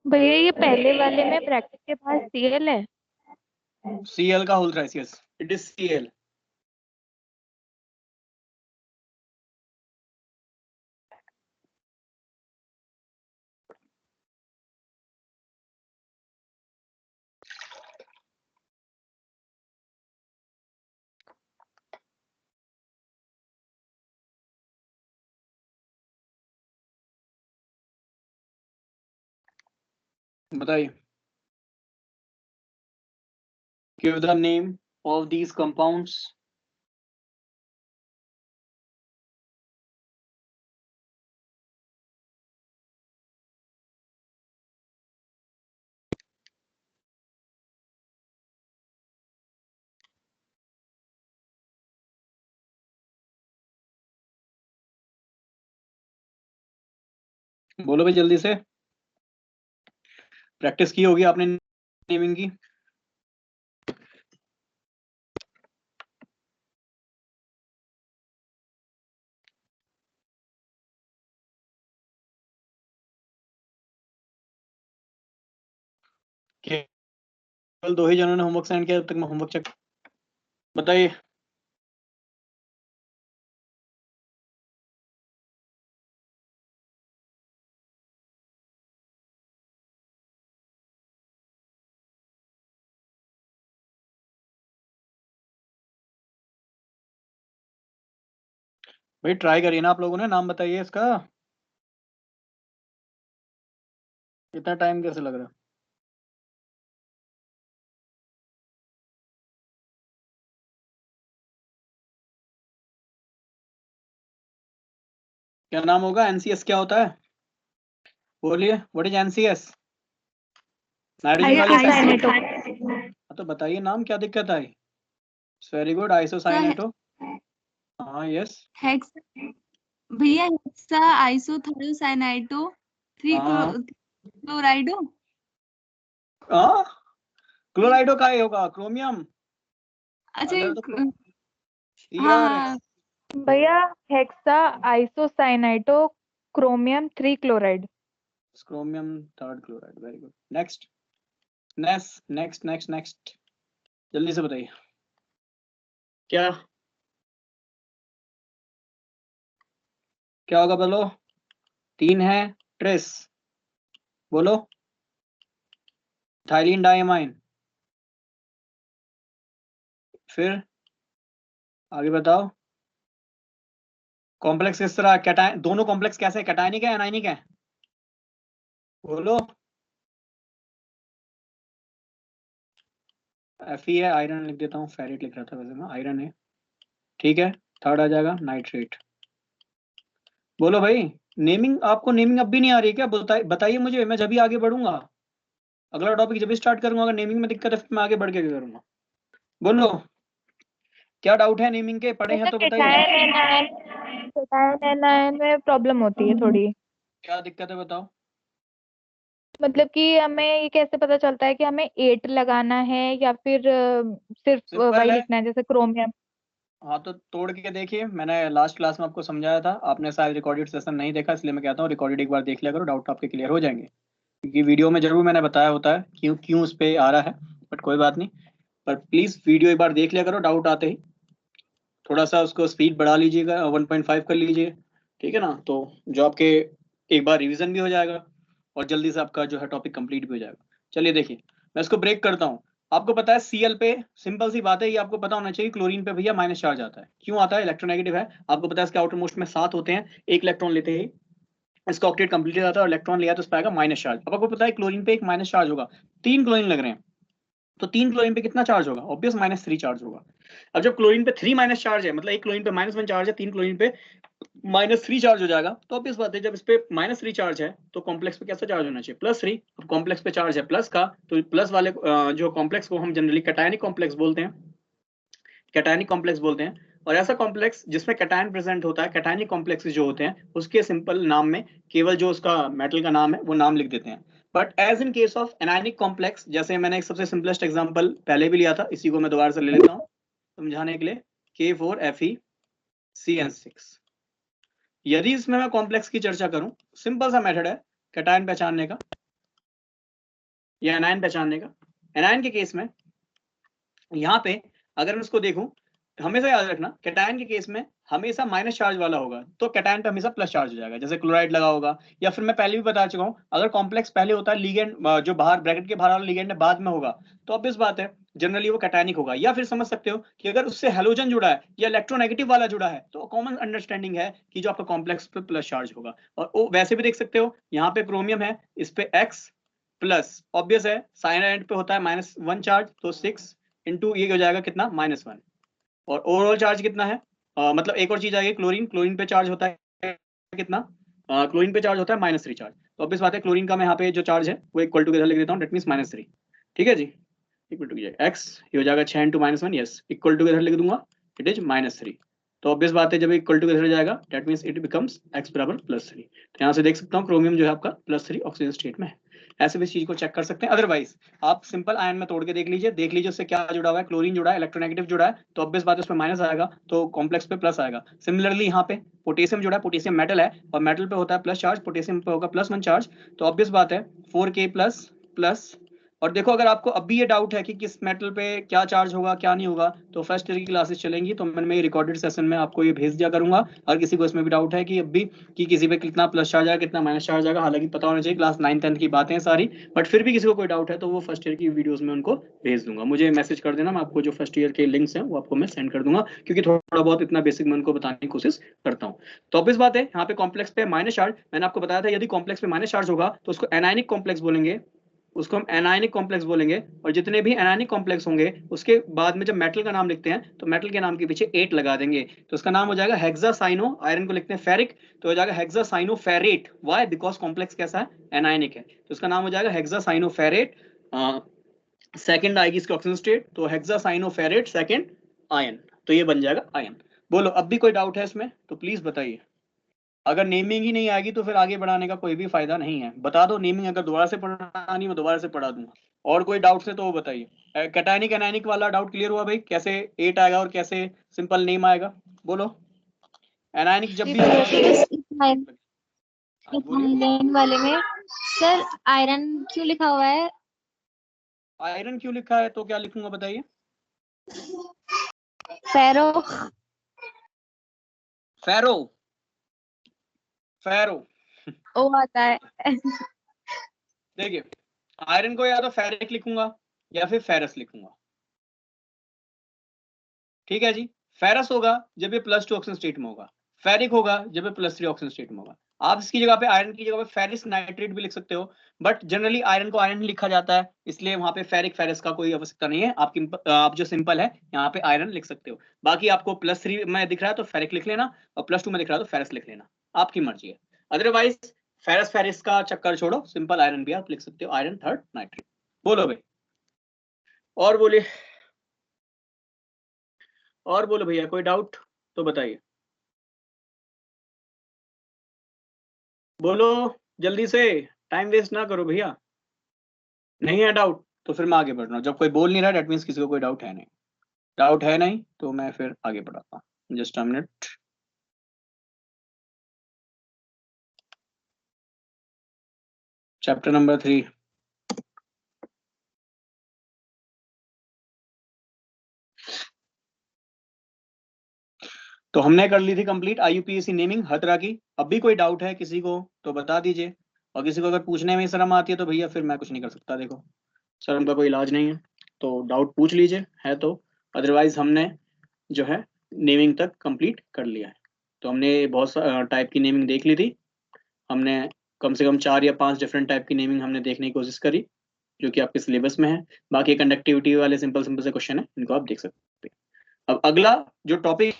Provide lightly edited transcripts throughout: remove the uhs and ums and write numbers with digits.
भैया ये पहले वाले में ब्रैकेट के पास सीएल है। Cl का whole thrice, yes it is Cl। बताइए, give the name of these compounds। बोलो भाई जल्दी से, प्रैक्टिस की होगी आपने नेमिंग की। केवल 2 ही जनों ने होमवर्क सेंड किया, जब तक मैं होमवर्क चेक। बताइए, भाई ट्राई करिए ना आप लोगों ने, नाम बताइए इसका। इतना टाइम कैसे लग रहा है? क्या नाम होगा? एनसीएस क्या होता है? बोलिए, व्हाट इज एनसीएस? नाइट्रोजन वाले साइनाइटो। तो बताइए नाम, क्या दिक्कत आई? Very good, isocyanato. हाँ यस। हेक्स भैया हेक्सा आइसोथायोसाइनाइटो हाँ क्लोराइडो। हाँ, क्लोराइडो का ही होगा, क्रोमियम। अच्छा अदर तो हाँ CR। हाँ भैया hexa isocyanato chromium 3 chloride. Chromium 3rd chloride, very good. Next next next next next, जल्दी से बताइए क्या क्या होगा, बोलो। 3 है ट्रेस, बोलो। थाइलीन डाइमाइन, फिर आगे बताओ। कॉम्प्लेक्स किस तरह, कैटायन, दोनों कॉम्प्लेक्स कैसे, कैटायनिक है एनायनिक है? बोलो। Fe है, आयरन लिख देता हूँ, फेरिट लिख रहा था वैसे मैं, आयरन है, ठीक है। 3rd आ जाएगा नाइट्रेट। बोलो भाई, नेमिंग, आपको नेमिंग अब भी नहीं आ रही है क्या? बताइए मुझे, मैं जब भी आगे बढ़ूंगा, अगला टॉपिक जब भी स्टार्ट करूंगा, अगर नेमिंग में दिक्कत है फिर मैं आगे बढ़ के क्या करूंगा? बोलो, क्या डाउट है नेमिंग के, पढ़े हैं भैया तो बताइए। केटायन एनायन में प्रॉब्लम होती है थोड़ी। क्या दिक्कत है बताओ। मतलब कि हमें ये कैसे पता चलता है कि हमें 8 लगाना है या फिर सिर्फ सिंपल वही है, लिखना है जैसे क्रोमियम। हाँ तो तोड़ के देखिए, मैंने लास्ट क्लास में आपको समझाया था, आपने शायद रिकॉर्डेड सेशन नहीं देखा, इसलिए मैं कहता हूँ रिकॉर्डेड एक बार देख लिया करो, डाउट आपके क्लियर हो जाएंगे। क्योंकि वीडियो में जरूर मैंने बताया होता है क्यों क्यों उस पर आ रहा है, बट कोई बात नहीं। पर प्लीज वीडियो एक बार देख लिया करो, डाउट आते ही थोड़ा सा उसको स्पीड बढ़ा लीजिएगा, 1.5 कर लीजिए, ठीक है ना? तो जो आपके एक बार रिवीजन भी हो जाएगा और जल्दी से आपका जो है टॉपिक कंप्लीट भी हो जाएगा। चलिए देखिए, मैं इसको ब्रेक करता हूँ। आपको पता है Cl पे सिंपल सी बात है, ये आपको पता होना चाहिए, क्लोरीन पे भैया माइनस चार्ज आता है। क्यों आता है? इलेक्ट्रोनेगेटिव है, आपको पता है इसके आउटर मोस्ट में 7 होते हैं, एक इलेक्ट्रॉन लेते ही इसका ऑक्टेट कंप्लीट हो जाता है, और इलेक्ट्रॉन लिया तो उस पर आएगा माइनस चार्ज। अब आपको पता है क्लोरीन पे एक माइनस चार्ज होगा, 3 क्लोरीन लग रहे हैं, तो 3 क्लोरीन पे कितना चार्ज होगा? ऑब्वियस -3 चार्ज होगा। अब जब क्लोरीन पे 3 माइनस चार्ज है, मतलब एक क्लोरीन पे -1 चार्ज है, 3 क्लोरीन पे -3 चार्ज हो जाएगा, तो ऑब्वियस बात है जब इस पे -3 चार्ज है तो कॉम्प्लेक्स पे कैसा चार्ज होना चाहिए? +3। अब कॉम्प्लेक्स पे चार्ज है प्लस का, तो प्लस वाले जो कॉम्प्लेक्स को हम जनरली कैटायनिक कॉम्प्लेक्स बोलते हैं, कैटायनिक कॉम्प्लेक्स बोलते हैं। और ऐसा कॉम्प्लेक्स जिसमें कैटायन प्रेजेंट होता है, कैटायनिक कॉम्प्लेक्स जो होते हैं उसके सिंपल नाम में केवल जो उसका मेटल का नाम है वो नाम लिख देते हैं। But as in case of anionic complex, जैसे मैंने एक सबसे सिंपलेस्ट एग्जांपल पहले भी लिया था, इसी को मैं दोबारा से ले लेता हूँ समझाने के लिए, K4FeCN6। यदि इसमें मैं कॉम्प्लेक्स की चर्चा करूं, सिंपल सा मेथड है कैटायन पहचानने का, ये एनायन पहचानने का। एनायन के केस में यहाँ पे अगर मैं इसको देखूं, हमेशा याद रखना कैटायन के केस में हमेशा माइनस चार्ज वाला होगा, तो कैटायन पे हमेशा प्लस चार्ज हो जाएगा, जैसे क्लोराइड लगा होगा। या फिर मैं पहले भी बता चुका हूँ, अगर कॉम्प्लेक्स पहले होता है, लिगेंड जो बाहर ब्रैकेट के बाहर वाला लिगेंड बाद में होगा, तो ऑब्वियस बात है जनरली वो कैटायनिक होगा। या फिर समझ सकते हो कि अगर उससे हेलोजन जुड़ा है या इलेक्ट्रोनेगेटिव वाला जुड़ा है, तो कॉमन अंडरस्टैंडिंग है कि जो आपका कॉम्प्लेक्स पे प्लस चार्ज होगा। और वो वैसे भी देख सकते हो, यहाँ पे क्रोमियम है, इस पे एक्स प्लस, ऑब्वियस है साइनाइड पे होता है -1 चार्ज, तो 6 इंटू ये हो जाएगा कितना -1। और ओवरऑल चार्ज कितना है, मतलब एक और चीज आएगी, क्लोरीन। क्लोरीन पे चार्ज होता है कितना, क्लोरीन पे चार्ज होता है -3 चार्ज। तो ऑब्वियस बात है क्लोरीन का मैं यहाँ पे जो चार्ज है वो इक्वल टू किधर लिख देता हूँ, डेट मींस -3। ठीक है जी, इक्वल टू एक्स, ये हो जाएगा 6 इंटू -1, यस, इक्वल टू किधर लिख दूंगा, इट इज -3। तो ऑब्वियस बात है जब इक्वल टू किधर हो जाएगा, that means it becomes x बराबर +3। तो यहाँ से देख सकता हूँ क्रोमियम जो है आपका +3 ऑक्सीजन स्टेट में है। ऐसे भी इस चीज को चेक कर सकते हैं। अदरवाइज आप सिंपल आयन में तोड़ के देख लीजिए उससे क्या जुड़ा हुआ है, क्लोरीन जुड़ा है, इलेक्ट्रोनेगेटिव जुड़ा है, तो ऑब्वियस बात है उसमें माइनस आएगा, तो कॉम्प्लेक्स पे प्लस आएगा। सिमिलरली यहाँ पे पोटेशियम जुड़ा है, पोटेशियम मेटल है और मेटल पे होता है प्लस चार्ज, पोटेशियम पे होगा +1 चार्ज, तो ऑब्वियस बात है 4K प्लस। और देखो अगर आपको अब भी ये डाउट है कि किस मेटल पे क्या चार्ज होगा क्या नहीं होगा, तो फर्स्ट ईयर की क्लासेस चलेंगी, तो मैं रिकॉर्डेड सेशन में आपको ये भेज दिया करूंगा। और किसी को इसमें भी डाउट है कि अब भी कि किसी पे कितना प्लस चार्ज आएगा कितना माइनस चार्ज आएगा, हालांकि पता होना चाहिए, क्लास 9-10 की बातें हैं सारी, बट फिर भी किसी को कोई डाउट है तो वो फर्स्ट ईयर की वीडियोस में उनको भेज दूंगा। मुझे मैसेज कर देना, मैं आपको जो फर्स्ट ईयर के लिंक्स हैं वो आपको मैं सेंड कर दूंगा, क्योंकि थोड़ा बहुत इतना बेसिक मैं उनको बताने की कोशिश करता हूँ। तो ऑब्वियस बात है यहाँ पे कॉम्प्लेक्स पे माइनस चार्ज, मैंने आपको बताया था यदि कॉम्प्लेक्स पे माइनस चार्ज होगा तो उसको एनायनिक कॉम्प्लेक्स बोलेंगे, उसको हम एनायनिक कॉम्प्लेक्स बोलेंगे। और जितने भी एनायनिक कॉम्प्लेक्स होंगे उसके बाद में जब मेटल का नाम लिखते हैं तो मेटल के नाम के पीछे 8 लगा देंगे, तो उसका नाम हो जाएगा हेक्सासाइनो। आयरन को लिखते हैं फेरिक, तो हो जाएगा हेक्सासाइनोफेरेट। व्हाई? बिकॉज कॉम्प्लेक्स कैसा है, एनायनिक है, तो उसका नाम हो जाएगा हेक्सासाइनोफेरेट। सेकंड आएगी इसकी ऑक्सीजन स्टेट, तो हेक्सासाइनोफेरेट सेकंड आयन, तो ये बन जाएगा आयन। बोलो अब भी कोई डाउट है इसमें तो प्लीज बताइए। अगर नेमिंग ही नहीं आएगी तो फिर आगे बढ़ाने का कोई भी फायदा नहीं है। बता दो नेमिंग, अगर दोबारा से पढ़ानी मैं दोबारा से पढ़ा दूंगा। और कोई डाउट्स है तो वो बताइए। कैटायनिक एनायनिक वाला डाउट क्लियर हुआ भाई, कैसे 8 आएगा और कैसे सिंपल नेम आएगा? बोलो। एनायनिक जब भी इथाइलेन वाले में सर आयरन क्यों लिखा हुआ है? आयरन क्यों लिखा है तो क्या लिखूंगा बताइए? फेरो। फेरो, फेरो ओ आता है। देखिए आयरन को या तो फेरिक लिखूंगा या फिर फेरस लिखूंगा। ठीक है जी, फेरस होगा जब ये +2 ऑक्सीजन स्टेट में होगा, फेरिक होगा जब ये +3 ऑक्सीजन स्टेट में होगा। आप इसकी जगह पे आयरन की जगह पे फेरिस नाइट्रेट भी लिख सकते हो, बट जनरली आयरन को आयरन ही लिखा जाता है, इसलिए वहां पे फेरिक फेरस का कोई आवश्यकता नहीं है। आप जो सिंपल है यहाँ पे आयरन लिख सकते हो। बाकी आपको +3 में दिख रहा है तो फेरिक लिख लेना, और +2 में दिख रहा है तो फेरस लिख लेना, आपकी मर्जी है। अदरवाइज फेरस फेरिस का चक्कर छोड़ो, सिंपल आयरन भी आप लिख सकते हो, आयरन थर्ड नाइट्रेट। बोलो भाई, और बोलिए, और बोलो भैया, कोई डाउट तो बताइए, बोलो जल्दी से, टाइम वेस्ट ना करो भैया। नहीं है डाउट तो फिर मैं आगे बढ़ रहा हूँ, जब कोई बोल नहीं रहा डेट मीन्स किसी को कोई डाउट है नहीं। डाउट है नहीं तो मैं फिर आगे बढ़ाता हूँ, just a minute. Chapter number 3। तो हमने कर ली थी कंप्लीट IUPAC नेमिंग हर तरह की। अब भी कोई डाउट है किसी को तो बता दीजिए, और किसी को अगर पूछने में शर्म आती है तो भैया फिर मैं कुछ नहीं कर सकता, देखो शर्म का कोई इलाज नहीं है, तो डाउट पूछ लीजिए है तो। अदरवाइज हमने जो है नेमिंग तक कंप्लीट कर लिया है। तो हमने बहुत टाइप की नेमिंग देख ली थी, हमने कम से कम 4 या 5 डिफरेंट टाइप की नेमिंग हमने देखने की कोशिश करी जो कि आपके सिलेबस में है। बाकी कंडक्टिविटी वाले सिंपल सिंपल से क्वेश्चन है, इनको आप देख सकते हैं। अब अगला जो टॉपिक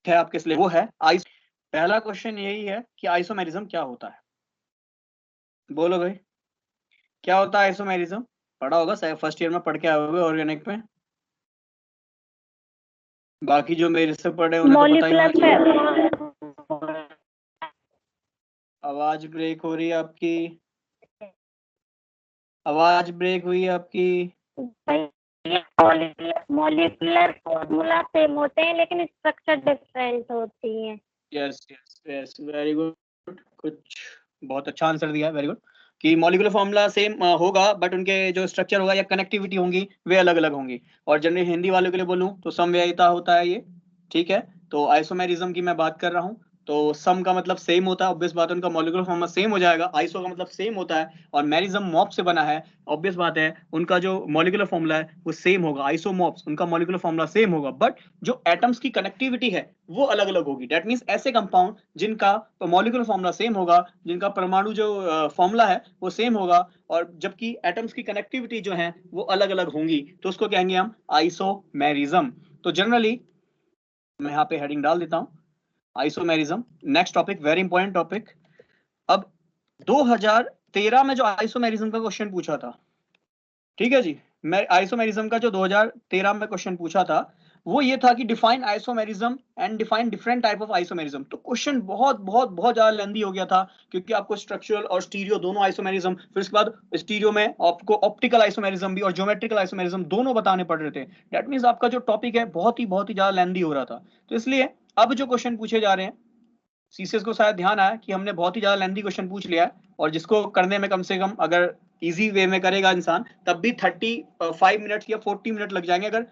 है आपके सिलेबस वो है आइसो। पहला क्वेश्चन यही है कि आइसोमेरिज्म क्या होता है? बोलो भाई, क्या होता है आइसोमेरिज्म? पढ़ा होगा फर्स्ट ईयर में, पढ़ के आए होगे ऑर्गेनिक में। बाकी जो मेरे से पढ़े उन्हें तो पता ही होना चाहिए। आवाज ब्रेक हो रही है आपकी, आवाज ब्रेक हुई है आपकी। मॉलिक्यूलर फॉर्मूला सेम होते हैं लेकिन स्ट्रक्चर डिफरेंट होती है। Yes yes yes, very good, कुछ बहुत अच्छा आंसर दिया, वेरी गुड। कि मॉलिक्यूलर फॉर्मूला सेम होगा बट उनके जो स्ट्रक्चर होगा या कनेक्टिविटी होंगी वे अलग अलग होंगी। और जनरली हिंदी वालों के लिए बोलूं तो समव्ययिता होता है ये, ठीक है। तो आइसोमेरिज्म की मैं बात कर रहा हूँ, तो सम का मतलब सेम होता है, ऑब्वियस बात है उनका मॉलिक्यूलर फॉर्मूला सेम हो जाएगा। आइसो का मतलब सेम होता है, और मेरिज्म मॉप से बना है, ऑब्वियस बात है उनका जो मॉलिक्यूलर फॉर्मूला है वो सेम होगा। आइसोमॉप्स उनका मॉलिक्यूलर फॉर्मूला सेम होगा, बट जो एटम्स की कनेक्टिविटी है वो अलग अलग होगी। दैट मीन्स ऐसे कंपाउंड जिनका मॉलिक्यूलर फॉर्मूला सेम होगा, जिनका परमाणु जो फॉर्मूला है वो सेम होगा, और जबकि एटम्स की कनेक्टिविटी जो है वो अलग अलग होंगी, तो उसको कहेंगे हम आइसोमेरिज्म। तो जनरली मैं यहाँ पे हेडिंग डाल देता हूँ, isomerism. Next topic, very important topic. अब 2013 में जो आइसोमेरिज्म का क्वेश्चन पूछा था, ठीक है जी, मैं आइसोमेरिज्म का जो 2013 में क्वेश्चन पूछा था वो ये था कि define isomerism and define different type of isomerism. तो क्वेश्चन बहुत बहुत बहुत ज्यादा लेंथी हो गया था, क्योंकि आपको स्ट्रक्चरल और स्टीरियो दोनों आइसोमेरिज्म, फिर उसके बाद स्टीरियो में आपको ऑप्टिकल आइसोमेरिज्म भी और ज्योमेट्रिकल आइसोमेरिज्म दोनों बताने पड़ रहे थे। दैट मींस आपका जो टॉपिक है बहुत ही ज्यादा लेंथी हो रहा था। तो इसलिए अब जो क्वेश्चन पूछे जा रहे हैं, सीसीएस को शायद ध्यान आया कि हमने बहुत ही ज्यादा लेंथी क्वेश्चन पूछ लिया है, और जिसको करने में कम से कम अगर इजी वे में करेगा इंसान तब भी 35 मिनट या 40 मिनट लग जाएंगे, अगर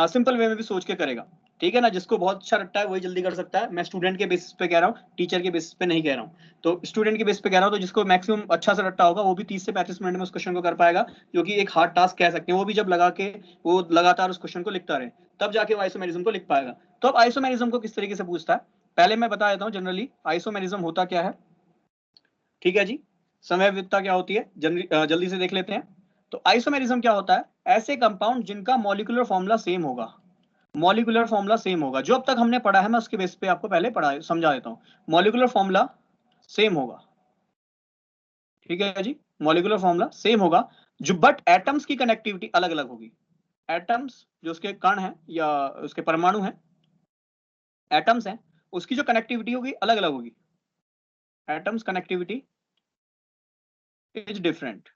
सिंपल वे में भी सोच के करेगा, ठीक है ना। जिसको बहुत अच्छा लगता है वही जल्दी कर सकता है। मैं स्टूडेंट के बेसिस पे कह रहा हूँ, टीचर के बेसिस पे नहीं कह रहा हूँ। तो स्टूडेंट के बेसिस पे कह रहा हूँ, तो जिसको मैक्सिमम अच्छा सा रट्टा होगा वो भी 30 से 35 मिनट में उस क्वेश्चन को कर पाएगा, जो कि एक हार्ड टास्क कह सकते हैं। वो भी जब लगा के वो लगातार उस क्वेश्चन को लिखता रहे, तब जाके वो आइसोमेरिज्म को लिख पाएगा। तो अब आइसोमेरिज्म को किस तरीके से पूछता है, पहले मैं बता देता हूँ जनरली आइसोमेरिज्म होता क्या है, ठीक है जी। समव्ययिता क्या होती है जल्दी से देख लेते हैं। तो आइसोमेरिज्म क्या होता है, ऐसे कंपाउंड जिनका मॉलिक्यूलर फॉर्मूला सेम होगा। मॉलिक्यूलर फॉर्मूला सेम होगा, जो अब तक हमने पढ़ा है मैं उसके बेस पे आपको पहले पढ़ा समझा देता हूँ। मॉलिक्यूलर फॉर्मूला सेम होगा, ठीक है जी, मॉलिक्यूलर फॉर्मूला सेम होगा, जो बट एटम्स की कनेक्टिविटी अलग अलग होगी। एटम्स जो उसके कण हैं या उसके परमाणु हैं, एटम्स हैं, उसकी जो कनेक्टिविटी होगी अलग अलग होगी। एटम्स कनेक्टिविटी इज डिफरेंट,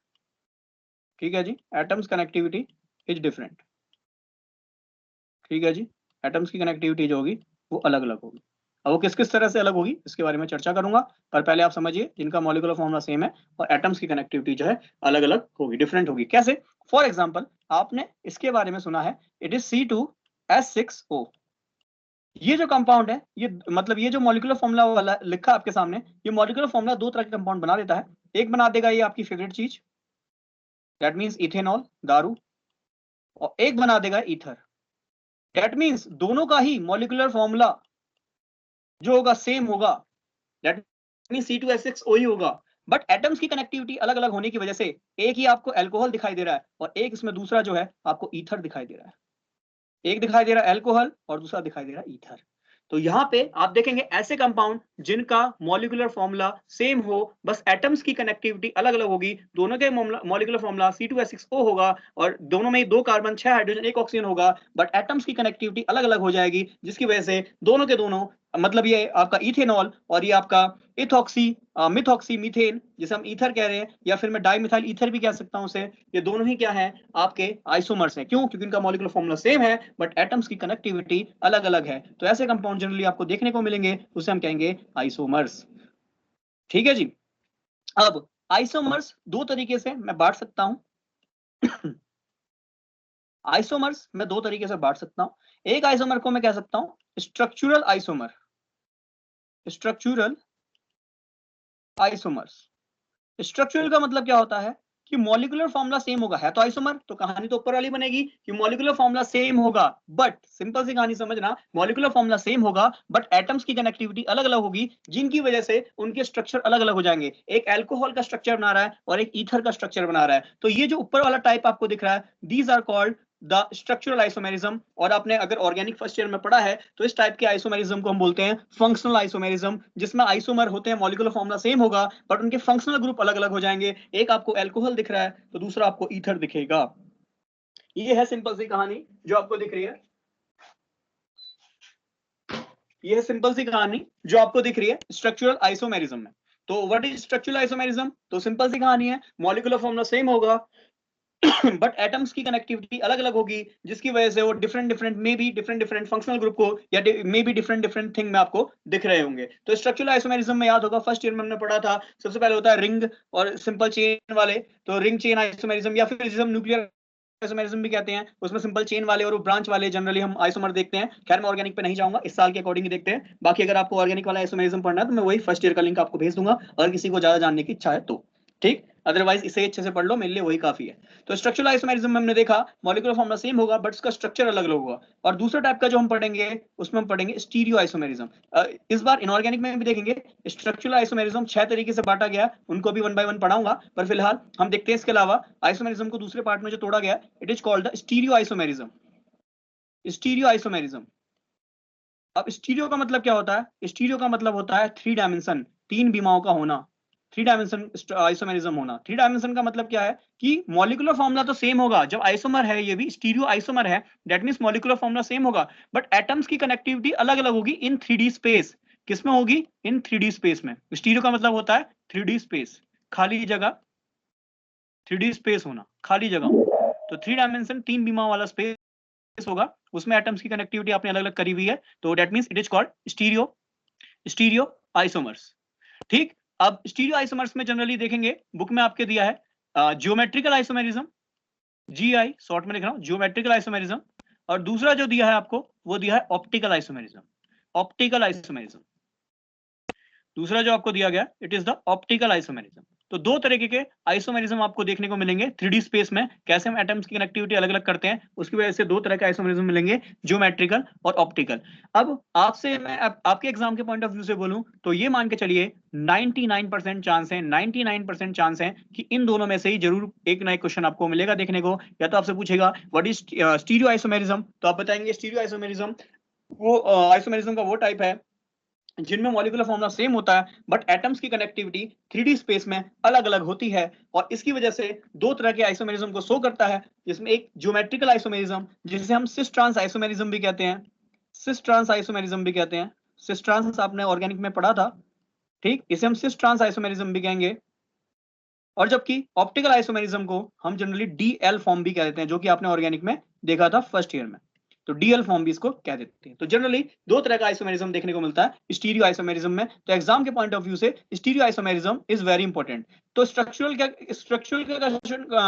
ठीक है जी, एटम्स कनेक्टिविटी इज डिफरेंट, ठीक है जी। एटम्स की कनेक्टिविटी जो होगी वो अलग अलग होगी। अब वो किस किस तरह से अलग होगी इसके बारे में चर्चा करूंगा, पर पहले आप समझिए जिनका मॉलिक्यूलर फॉर्मूला सेम है और एटम्स की कनेक्टिविटी जो है अलग अलग होगी, डिफरेंट होगी। कैसे? फॉर एग्जाम्पल आपने इसके बारे में सुना है, इट इज C2H6O। ये जो कंपाउंड है, ये मतलब ये जो मॉलिक्यूलर फॉर्मूला वाला लिखा आपके सामने, ये मॉलिक्यूलर फॉर्मूला दो तरह के कंपाउंड बना देता है। एक बना देगा ये आपकी फेवरेट चीज, दैट मीन्स इथेनॉल, दारू, और एक बना देगा ईथर। दैट मीन्स दोनों का ही मॉलिक्यूलर फॉर्मूला जो होगा सेम होगा, दैट मीन्स C2H6O ही होगा, बट एटम्स की कनेक्टिविटी अलग अलग होने की वजह से एक ही आपको अल्कोहल दिखाई दे रहा है और एक इसमें दूसरा जो है आपको ईथर दिखाई दे रहा है। एक दिखाई दे रहा है अल्कोहल और दूसरा दिखाई दे रहा है ईथर। तो यहाँ पे आप देखेंगे ऐसे कंपाउंड जिनका मॉलिक्यूलर फॉर्मूला सेम हो, बस एटम्स की कनेक्टिविटी अलग अलग होगी। दोनों के मॉलिक्यूलर फॉर्मूला C2H6O होगा और दोनों में 2 कार्बन 6 हाइड्रोजन 1 ऑक्सीजन होगा, बट एटम्स की कनेक्टिविटी अलग अलग हो जाएगी, जिसकी वजह से दोनों के दोनों, मतलब ये आपका इथेनॉल और ये आपका इथॉक्सी मिथॉक्सी मीथेन, जिसे हम ईथर कह रहे हैं, या फिर मैं डाइमिथाइल ईथर भी कह सकता हूं उसे, ये दोनों ही क्या है आपके आइसोमर्स हैं। क्यों? क्योंकि इनका मॉलिक्यूलर फॉर्मूला सेम है बट एटम्स की कनेक्टिविटी अलग अलग है। तो ऐसे कंपाउंड जनरली आपको देखने को मिलेंगे, उसे हम कहेंगे आइसोमर्स, ठीक है जी। अब आइसोमर्स दो तरीके से मैं बांट सकता हूं आइसोमर्स मैं दो तरीके से बांट सकता हूं। एक आइसोमर को मैं कह सकता हूं structural isomer, structural isomers. Structural का मतलब क्या होता है कि मॉलिक्यूलर फॉर्मूला सेम होगा, है तो आइसोमर, तो कहानी तो ऊपर वाली बनेगी कि मॉलिक्यूलर फॉर्मूला सेम होगा, बट सिंपल सी कहानी समझना, मॉलिक्यूलर फॉर्मूला सेम होगा बट एटम्स की कनेक्टिविटी अलग अलग होगी, जिनकी वजह से उनके स्ट्रक्चर अलग अलग हो जाएंगे। एक अल्कोहल का स्ट्रक्चर बना रहा है और एक ईथर का स्ट्रक्चर बना रहा है। तो ये जो ऊपर वाला टाइप आपको दिख रहा है, these are called the structural isomerism. और आपने अगर ऑर्गेनिक फर्स्ट ईयर में पढ़ा है तो इस टाइप के आइसोमेरिज्म को हम बोलते हैं फंक्शनल आइसोमेरिज्म, जिसमें आइसोमर होते हैं, मॉलिक्यूलर फॉर्मूला सेम होगा बट उनके फंक्शनल ग्रुप अलग अलग हो जाएंगे। एक आपको अल्कोहल दिख रहा है तो दूसरा आपको ईथर दिखेगा। ये है सिंपल सी कहानी जो आपको दिख रही है, ये है सिंपल सी कहानी जो आपको दिख रही है स्ट्रक्चरल आइसोमेरिज्म में। तो व्हाट इज स्ट्रक्चरल आइसोमेरिज्म? तो सिंपल सी कहानी है, मॉलिक्यूलर फॉर्मूला सेम होगा बट एटम्स की कनेक्टिविटी अलग अलग होगी, जिसकी वजह से वो डिफरेंट डिफरेंट फंक्शनल ग्रुप को या मे बी डिफरेंट थिंग में आपको दिख रहे होंगे। तो स्ट्रक्चरल आइसोमेरिज्म में याद होगा फर्स्ट ईयर में हमने पढ़ा था, सबसे पहले होता है रिंग और सिंपल चेन वाले, तो रिंग चेन आइसोमेरिज्म या फिर जिसे हम न्यूक्लियर आइसोमेरिज्म भी कहते हैं, उसमें सिंपल चेन वाले और ब्रांच वाले जनरली हम आइसोमर देखते हैं। खैर मैं ऑर्गेनिक पे नहीं जाऊंगा, इस साल के अकॉर्डिंग ही देखते हैं। बाकी अगर आपको ऑर्गेनिक वाला आइसोमेरिज्म पढ़ना है तो मैं वही फर्स्ट ईयर का लिंक आपको भेज दूंगा, अगर किसी को ज्यादा जानने की इच्छा है तो। ठीक, अदरवाइज इसे अच्छे से पढ़ लो, मेरे लिए वही काफी है। तो स्ट्रक्चरल आइसोमेरिज्म में हमने देखा मॉलिक्यूलर फॉर्मूला सेम होगा बट उसका स्ट्रक्चर अलग अलग होगा। और दूसरा टाइप का जो हम पढ़ेंगे उसमें हम पढ़ेंगे स्टीरियो आइसोमेरिज्म। इस बार इनऑर्गेनिक में भी देखेंगे स्ट्रक्चरल आइसोमेरिज्म 6 तरीके से बांटा गया, उनको भी वन बाय वन पढ़ाऊंगा, पर फिलहाल हम देखते हैं इसके अलावा आइसोमेरिज्म को दूसरे पार्ट में जो तोड़ा गया, it is called the stereo isomerism. Stereo isomerism, अब स्टीरियो का मतलब क्या होता है? स्टीरियो का मतलब होता है 3 डायमेंशन, 3 विमाओं का होना, 3 डायमेंशन आइसोमेरिज्म होना। 3 डायमेंशन का मतलब क्या है कि मॉलिक्यूलर फॉर्मूला तो सेम होगा, जब आइसोमर है, ये भी स्टीरियो आइसोमर है, that means molecular formula same होगा, बट एटम्स की कनेक्टिविटी अलग अलग होगी इन 3D स्पेस। किसमें होगी? इन 3D स्पेस में। स्टीरियो का मतलब होता है 3D स्पेस, खाली जगह, 3D स्पेस होना, खाली जगह। तो 3 डायमेंशन, 3 विमा वाला स्पेस होगा, उसमें एटम्स की कनेक्टिविटी आपने अलग अलग करी हुई है, तो that means it is called stereo isomers. ठीक, अब स्टीरियो आइसोमर्स में जनरली देखेंगे, बुक में आपके दिया है जियोमेट्रिकल आइसोमेरिज्म, जीआई शॉर्ट में लिख रहा हूं, जियोमेट्रिकल आइसोमेरिज्म, और दूसरा जो दिया है आपको वो दिया है ऑप्टिकल आइसोमेरिज्म। ऑप्टिकल आइसोमेरिज्म, दूसरा जो आपको दिया गया it is the optical isomerism. तो दो तरीके के आइसोमेरिज्म आपको देखने को मिलेंगे 3D स्पेस में, कैसे हम एटम्स की कनेक्टिविटी अलग अलग करते हैं, उसकी वजह से दो तरह के आइसोमेरिज्म मिलेंगे, ज्योमेट्रिकल और ऑप्टिकल। अब आपसे मैं आपके एग्जाम के पॉइंट ऑफ व्यू से बोलूं तो ये मान के चलिए 99% चांस है, 99% चांस है कि इन दोनों में से ही जरूर एक ना एक क्वेश्चन आपको मिलेगा देखने को। या तो आपसे पूछेगा व्हाट इज स्टीरियो आइसोमेरिज्म, तो आप बताएंगे स्टीरियो आइसोमेरिज्म वो आइसोमेरिज्म का वो टाइप है जिनमें मॉलिक्यूलर फॉर्मूला सेम होता है बट एटम्स की कनेक्टिविटी 3D स्पेस में अलग अलग होती है, और इसकी वजह से दो तरह के आइसोमेरिज्म को शो करता है, जिसमें एक ज्योमेट्रिकल आइसोमेरिज्म जिसे हम सिस ट्रांस आइसोमेरिज्म भी कहते हैं, सिस ट्रांस आइसोमेरिज्म भी कहते हैं, सिस ट्रांस आपने ऑर्गेनिक में पढ़ा था। ठीक, इसे हम सिस ट्रांस आइसोमेरिज्म भी कहेंगे। और जबकि ऑप्टिकल आइसोमेरिज्म को हम जनरली डीएल फॉर्म भी कह देते हैं, जो कि आपने ऑर्गेनिक में देखा था फर्स्ट ईयर में, तो डीएल फॉर्म भी इसको कह देते हैं। तो जनरली दो तरह का आइसोमेरिज्म देखने को मिलता है स्टीरियो आइसोमेरिज्म में। तो एग्जाम के पॉइंट ऑफ व्यू से stereo isomerism is very important. तो स्ट्रक्चरल का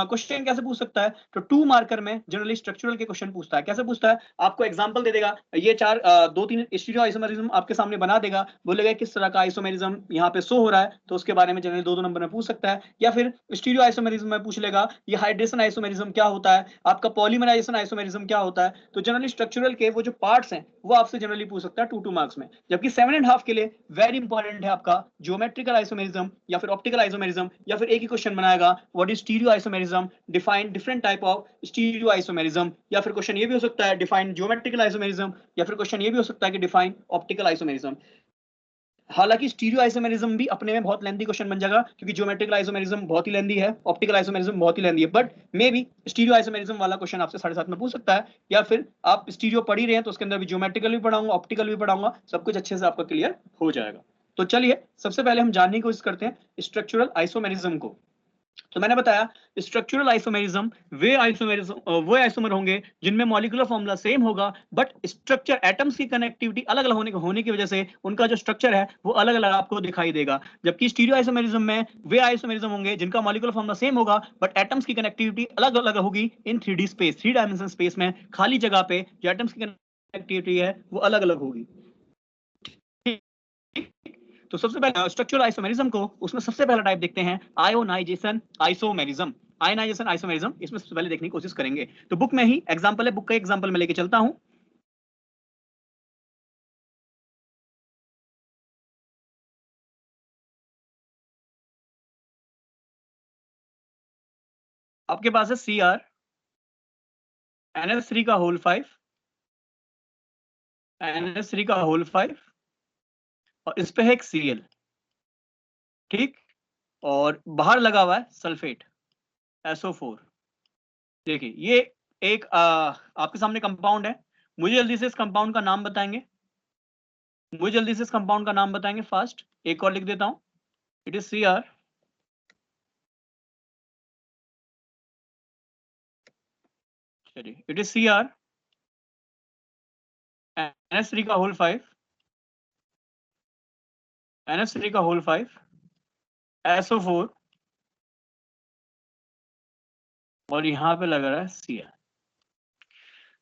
क्वेश्चन कैसे पूछ सकता है? तो 2 मार्कर में जनरली स्ट्रक्चरल के क्वेश्चन पूछता है। कैसे पूछता है? आपको एग्जांपल दे देगा, ये चार दो तीन स्टीरियो आइसोमेरिज्म आपके सामने बना देगा, बोलेगा किस तरह का आइसोमेरिज्म यहाँ पे शो हो रहा है, तो उसके बारे में जनरली 2-2 नंबर में पूछ सकता है। या फिर स्टीरियो आइसोमेरिज्म में पूछ लेगा ये हाइड्रेशन आइसोमेरिज्म क्या होता है, आपका पॉलीमराइजेशन आइसोमेरिज्म क्या होता है। तो जनरली स्ट्रक्चरल के वो जो पार्ट्स हैं वो आपसे जनरली पूछ सकता है 2-2 मार्क्स में। जबकि 7.5 के लिए वेरी इंपॉर्टेंट है आपका ज्योमेट्रिकल आइसोमेरिज्म या फिर ऑप्टिकल आइसोमेरिज्म, या फिर एक ही क्वेश्चन बनाएगा what is stereo isomerism, define different type of stereo isomerism, या फिर क्वेश्चन ये भी हो सकता है डिफाइन ज्योमेट्रिकल आइसोमेरिज्म, या फिर क्वेश्चन ये भी हो सकता है कि डिफाइन ऑप्टिकल आइसोमेरिज्म। हालांकि स्टीरियो आइसोमेरिज्म भी अपने में बहुत लेंथी क्वेश्चन बन जाएगा, क्योंकि ज्योमेट्रिकल आइसोमेरिज्म बहुत ही लेंथी है, ऑप्टिकल आइसोमेरिज्म बहुत ही लेंथी है, but may be stereo isomerism वाला क्वेश्चन आपसे 7.5 में पूछ सकता है। या फिर आप स्टीरियो पढ़ ही रहे हैं तो उसके अंदर भी ज्योमेट्रिकल भी पढ़ाऊंगा, ऑप्टिकल भी पढ़ाऊंगा, सब कुछ अच्छे से आपका क्लियर हो जाएगा। तो चलिए सबसे पहले हम जानने की कोशिश करते हैं स्ट्रक्चरल आइसोमेरिज्म को। तो मैंने बताया स्ट्रक्चरल आइसोमेरिज्म वो आइसोमर होंगे जिनमें मॉलिक्यूलर फॉर्मूला सेम होगा बट स्ट्रक्चर एटम्स की कनेक्टिविटी अलग अलग होने की वजह से उनका जो स्ट्रक्चर है वो अलग अलग आपको दिखाई देगा। जबकि स्टीरियो आइसोमेरिज्म में वे आइसोमेरिज्म होंगे जिनका मॉलिक्यूलर फॉर्मूला सेम होगा बट एटम्स की कनेक्टिविटी अलग अलग होगी इन 3D स्पेस, 3 डायमेंशन स्पेस में, खाली जगह पे जो एटम्स की कनेक्टिविटी है वो अलग अलग होगी। तो सबसे पहले स्ट्रक्चरल आइसोमेरिज्म को, उसमें सबसे पहला टाइप देखते हैं आयोनाइजेशन आइसोमेरिज्म। आयोनाइजेशन आइसोमेरिज्म इसमें सबसे पहले देखने की कोशिश करेंगे। तो बुक में ही एग्जांपल है, बुक का एग्जांपल मैं लेके चलता हूं। आपके पास है Cr NH3 का होल 5, NH3 का होल 5, और इस पे है एक Cl, ठीक, और बाहर लगा हुआ है सल्फेट SO4। देखिए ये एक आपके सामने कंपाउंड है, मुझे जल्दी से इस कंपाउंड का नाम बताएंगे, मुझे जल्दी से इस कंपाउंड का नाम बताएंगे फास्ट। एक और लिख देता हूं, इट इज Cr चलिए, इट इज Cr NH3 का होल 5 NH3 का होल 5 SO4 और यहाँ पे लग रहा है Cr।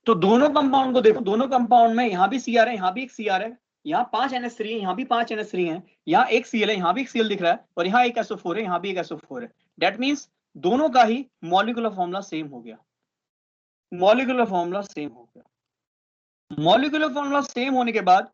तो दोनों कंपाउंड को देखो, दोनों कंपाउंड में यहाँ भी Cr है, यहाँ भी एक Cr है, यहाँ 5 NH3 है, यहाँ भी 5 NH3 है, यहाँ एक Cl है, यहाँ भी एक Cl दिख रहा है, और यहाँ एक SO4 है, यहाँ भी एक SO4 है। दैट मीन्स दोनों का ही मॉलिक्यूलर फॉर्मूला सेम हो गया। मॉलिक्यूलर फॉर्मूला सेम हो गया। मॉलिक्यूलर फॉर्मूला सेम होने के बाद,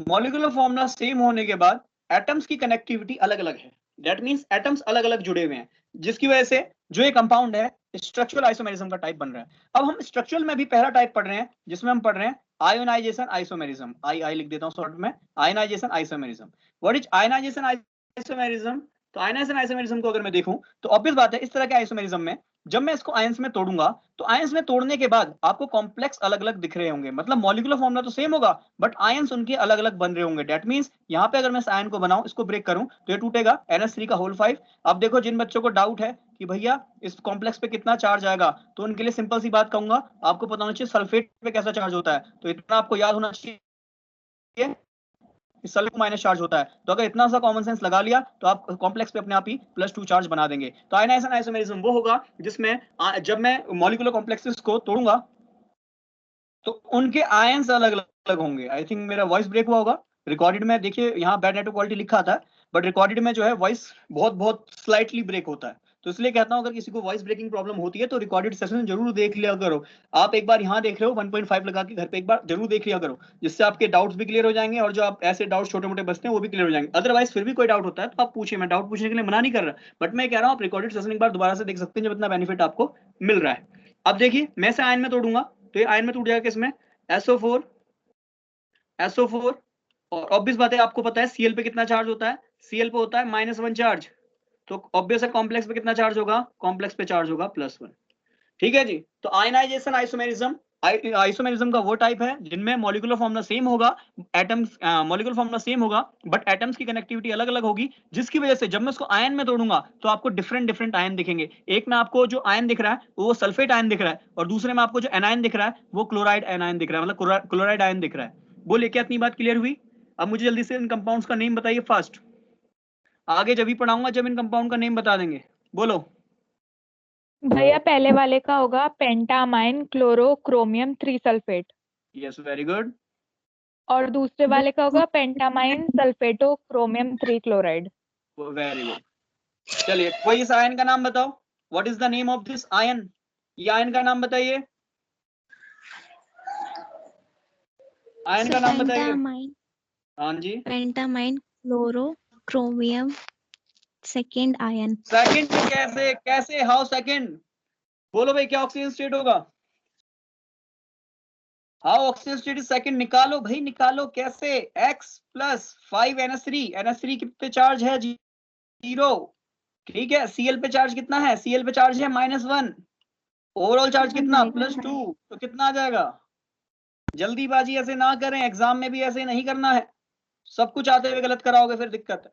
मॉलिक्यूलर फॉर्मूला सेम होने के बाद एटम्स की कनेक्टिविटी अलग अलग है। दैट मीन्स एटम्स अलग अलग जुड़े हुए हैं, जिसकी वजह से जो ये कंपाउंड है स्ट्रक्चरल आइसोमेरिज्म का टाइप बन रहा है। अब हम स्ट्रक्चरल में भी पहला टाइप पढ़ रहे हैं, जिसमें हम पढ़ रहे हैं आयोनाइजेशन आइसोमेरिज्म। आई लिख देता हूं शॉर्ट में, ionization isomerism. What is ionization isomerism? तो आयोनाइजेशन आइसोमेरिज्म को अगर मैं देखूं तो ऑब्वियस बात है, इस तरह के आइसोमेरिज्म में जब मैं इसको आयंस में तोड़ूंगा तो आयंस में तोड़ने के बाद आपको कॉम्प्लेक्स अलग अलग दिख रहे होंगे। मतलब मॉलिक्यूलर फॉर्मूला तो सेम होगा बट आयंस उनके अलग अलग बन रहे होंगे। दैट मींस यहाँ पे अगर मैं इस आयन को बनाऊं, इसको ब्रेक करूं तो ये टूटेगा NH3 का होल 5। अब देखो, जिन बच्चों को डाउट है कि भैया इस कॉम्प्लेक्स पे कितना चार्ज आएगा, तो उनके लिए सिंपल सी बात कहूंगा, आपको पता होना चाहिए सल्फेट पे कैसा चार्ज होता है। तो इतना आपको याद होना चाहिए, सल्फेट माइनस चार्ज होता है। तो अगर इतना सा कॉमन सेंस लगा लिया तो आप कॉम्प्लेक्स पे अपने आप ही +2 चार्ज बना देंगे। तो आयनाइजेशन आइसोमेरिज्म वो होगा जिसमें जब मैं मॉलिक्यूलर कॉम्प्लेक्सेस को तोड़ूंगा तो उनके आयंस अलग अलग होंगे। आई थिंक मेरा वॉइस ब्रेक हुआ होगा। रिकॉर्डेड में देखिए यहाँ बैड नेटवर्क क्वालिटी लिखा था, बट रिकॉर्डेड में जो है वॉइस बहुत बहुत स्लाइटली ब्रेक होता है। तो इसलिए कहता हूं, अगर किसी को वॉइस ब्रेकिंग प्रॉब्लम होती है तो रिकॉर्डेड सेशन जरूर देख लिया करो। आप एक बार यहाँ देख रहे हो 1.5 लगा के घर पे एक बार जरूर देख लिया करो, जिससे आपके डाउट्स भी क्लियर हो जाएंगे और जो आप ऐसे डाउट्स छोटे मोटे बचते हैं वो भी क्लियर हो जाएंगे। अदरवाइज फिर भी कोई डाउट होता है तो आप पूछिए, मैं डाउट पूछने के लिए मना नहीं कर रहा, बट मैं कह रहा हूँ आप रिकॉर्डेड सेशन एक बार दोबारा से देख सकते हैं जब इतना बेनिफिट आपको मिल रहा है। अब देखिए, मैं इसे आयन में तोड़ूंगा तो ये आयन में टूट जाएगा किसमें? SO4 और ऑब्वियस बात है, आपको पता है Cl पे कितना चार्ज होता है? Cl पे होता है -1 चार्ज। तो ऑब्वियस है कॉम्प्लेक्स पे कितना चार्ज होगा? कॉम्प्लेक्स पे चार्ज होगा +1। ठीक है जी। तो आयनाइजेशन आइसोमेरिज्म, आइसोमेरिज्म का वो टाइप है जिनमें मॉलिक्यूलर फॉर्मूला सेम होगा, एटम्स मॉलिक्यूलर फॉर्मूला सेम होगा बट एटम्स की कनेक्टिविटी अलग अलग होगी, जिसकी वजह से जब मैं उसको आयन में तोड़ूंगा तो आपको डिफरेंट डिफरेंट आयन दिखेंगे। एक में आपको जो आयन दिख रहा है वो सल्फेट आयन दिख रहा है, और दूसरे में आपको जो एनायन दिख रहा है वो क्लोराइड एनायन दिख रहा है, मतलब क्लोराइड आयन दिख रहा है। बोलिए, क्या इतनी बात क्लियर हुई? अब मुझे जल्दी से इन कंपाउंड्स का नेम बताइए फास्ट। आगे जब भी पढ़ाऊंगा जब इन कंपाउंड का नेम बता देंगे। बोलो भैया पहले वाले का होगा pentaammine chloro chromium 3 sulphate, yes, very good. और दूसरे वाले का होगा pentaammine sulphato chromium 3 chloride. Very good. चलिए, कोई इस आयन का नाम बताओ। What is the name of this ion? ये आयन का नाम बताइए, आयन का नाम बताइए। पेंटामाइन, हाँ जी, pentaammine chloro chromium second ion. Second में कैसे? कैसे? How second? बोलो भाई, क्या ऑक्सीजन स्टेट होगा? How oxygen state is second? निकालो भाई, निकालो। कैसे? X + 5 NH3। NH3 कितने चार्ज है? 0। ठीक है। Cl पे चार्ज कितना है? Cl पे चार्ज है -1। ओवरऑल चार्ज कितना? +2। तो कितना आ जाएगा? जल्दीबाजी ऐसे ना करें, एग्जाम में भी ऐसे नहीं करना है। सब कुछ आते हुए गलत कराओगे फिर दिक्कत है।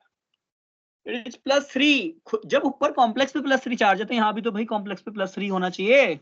It is +3। जब ऊपर कॉम्प्लेक्स पे +3 चार्ज है तो यहाँ भी तो भाई कॉम्प्लेक्स पे +3 होना चाहिए।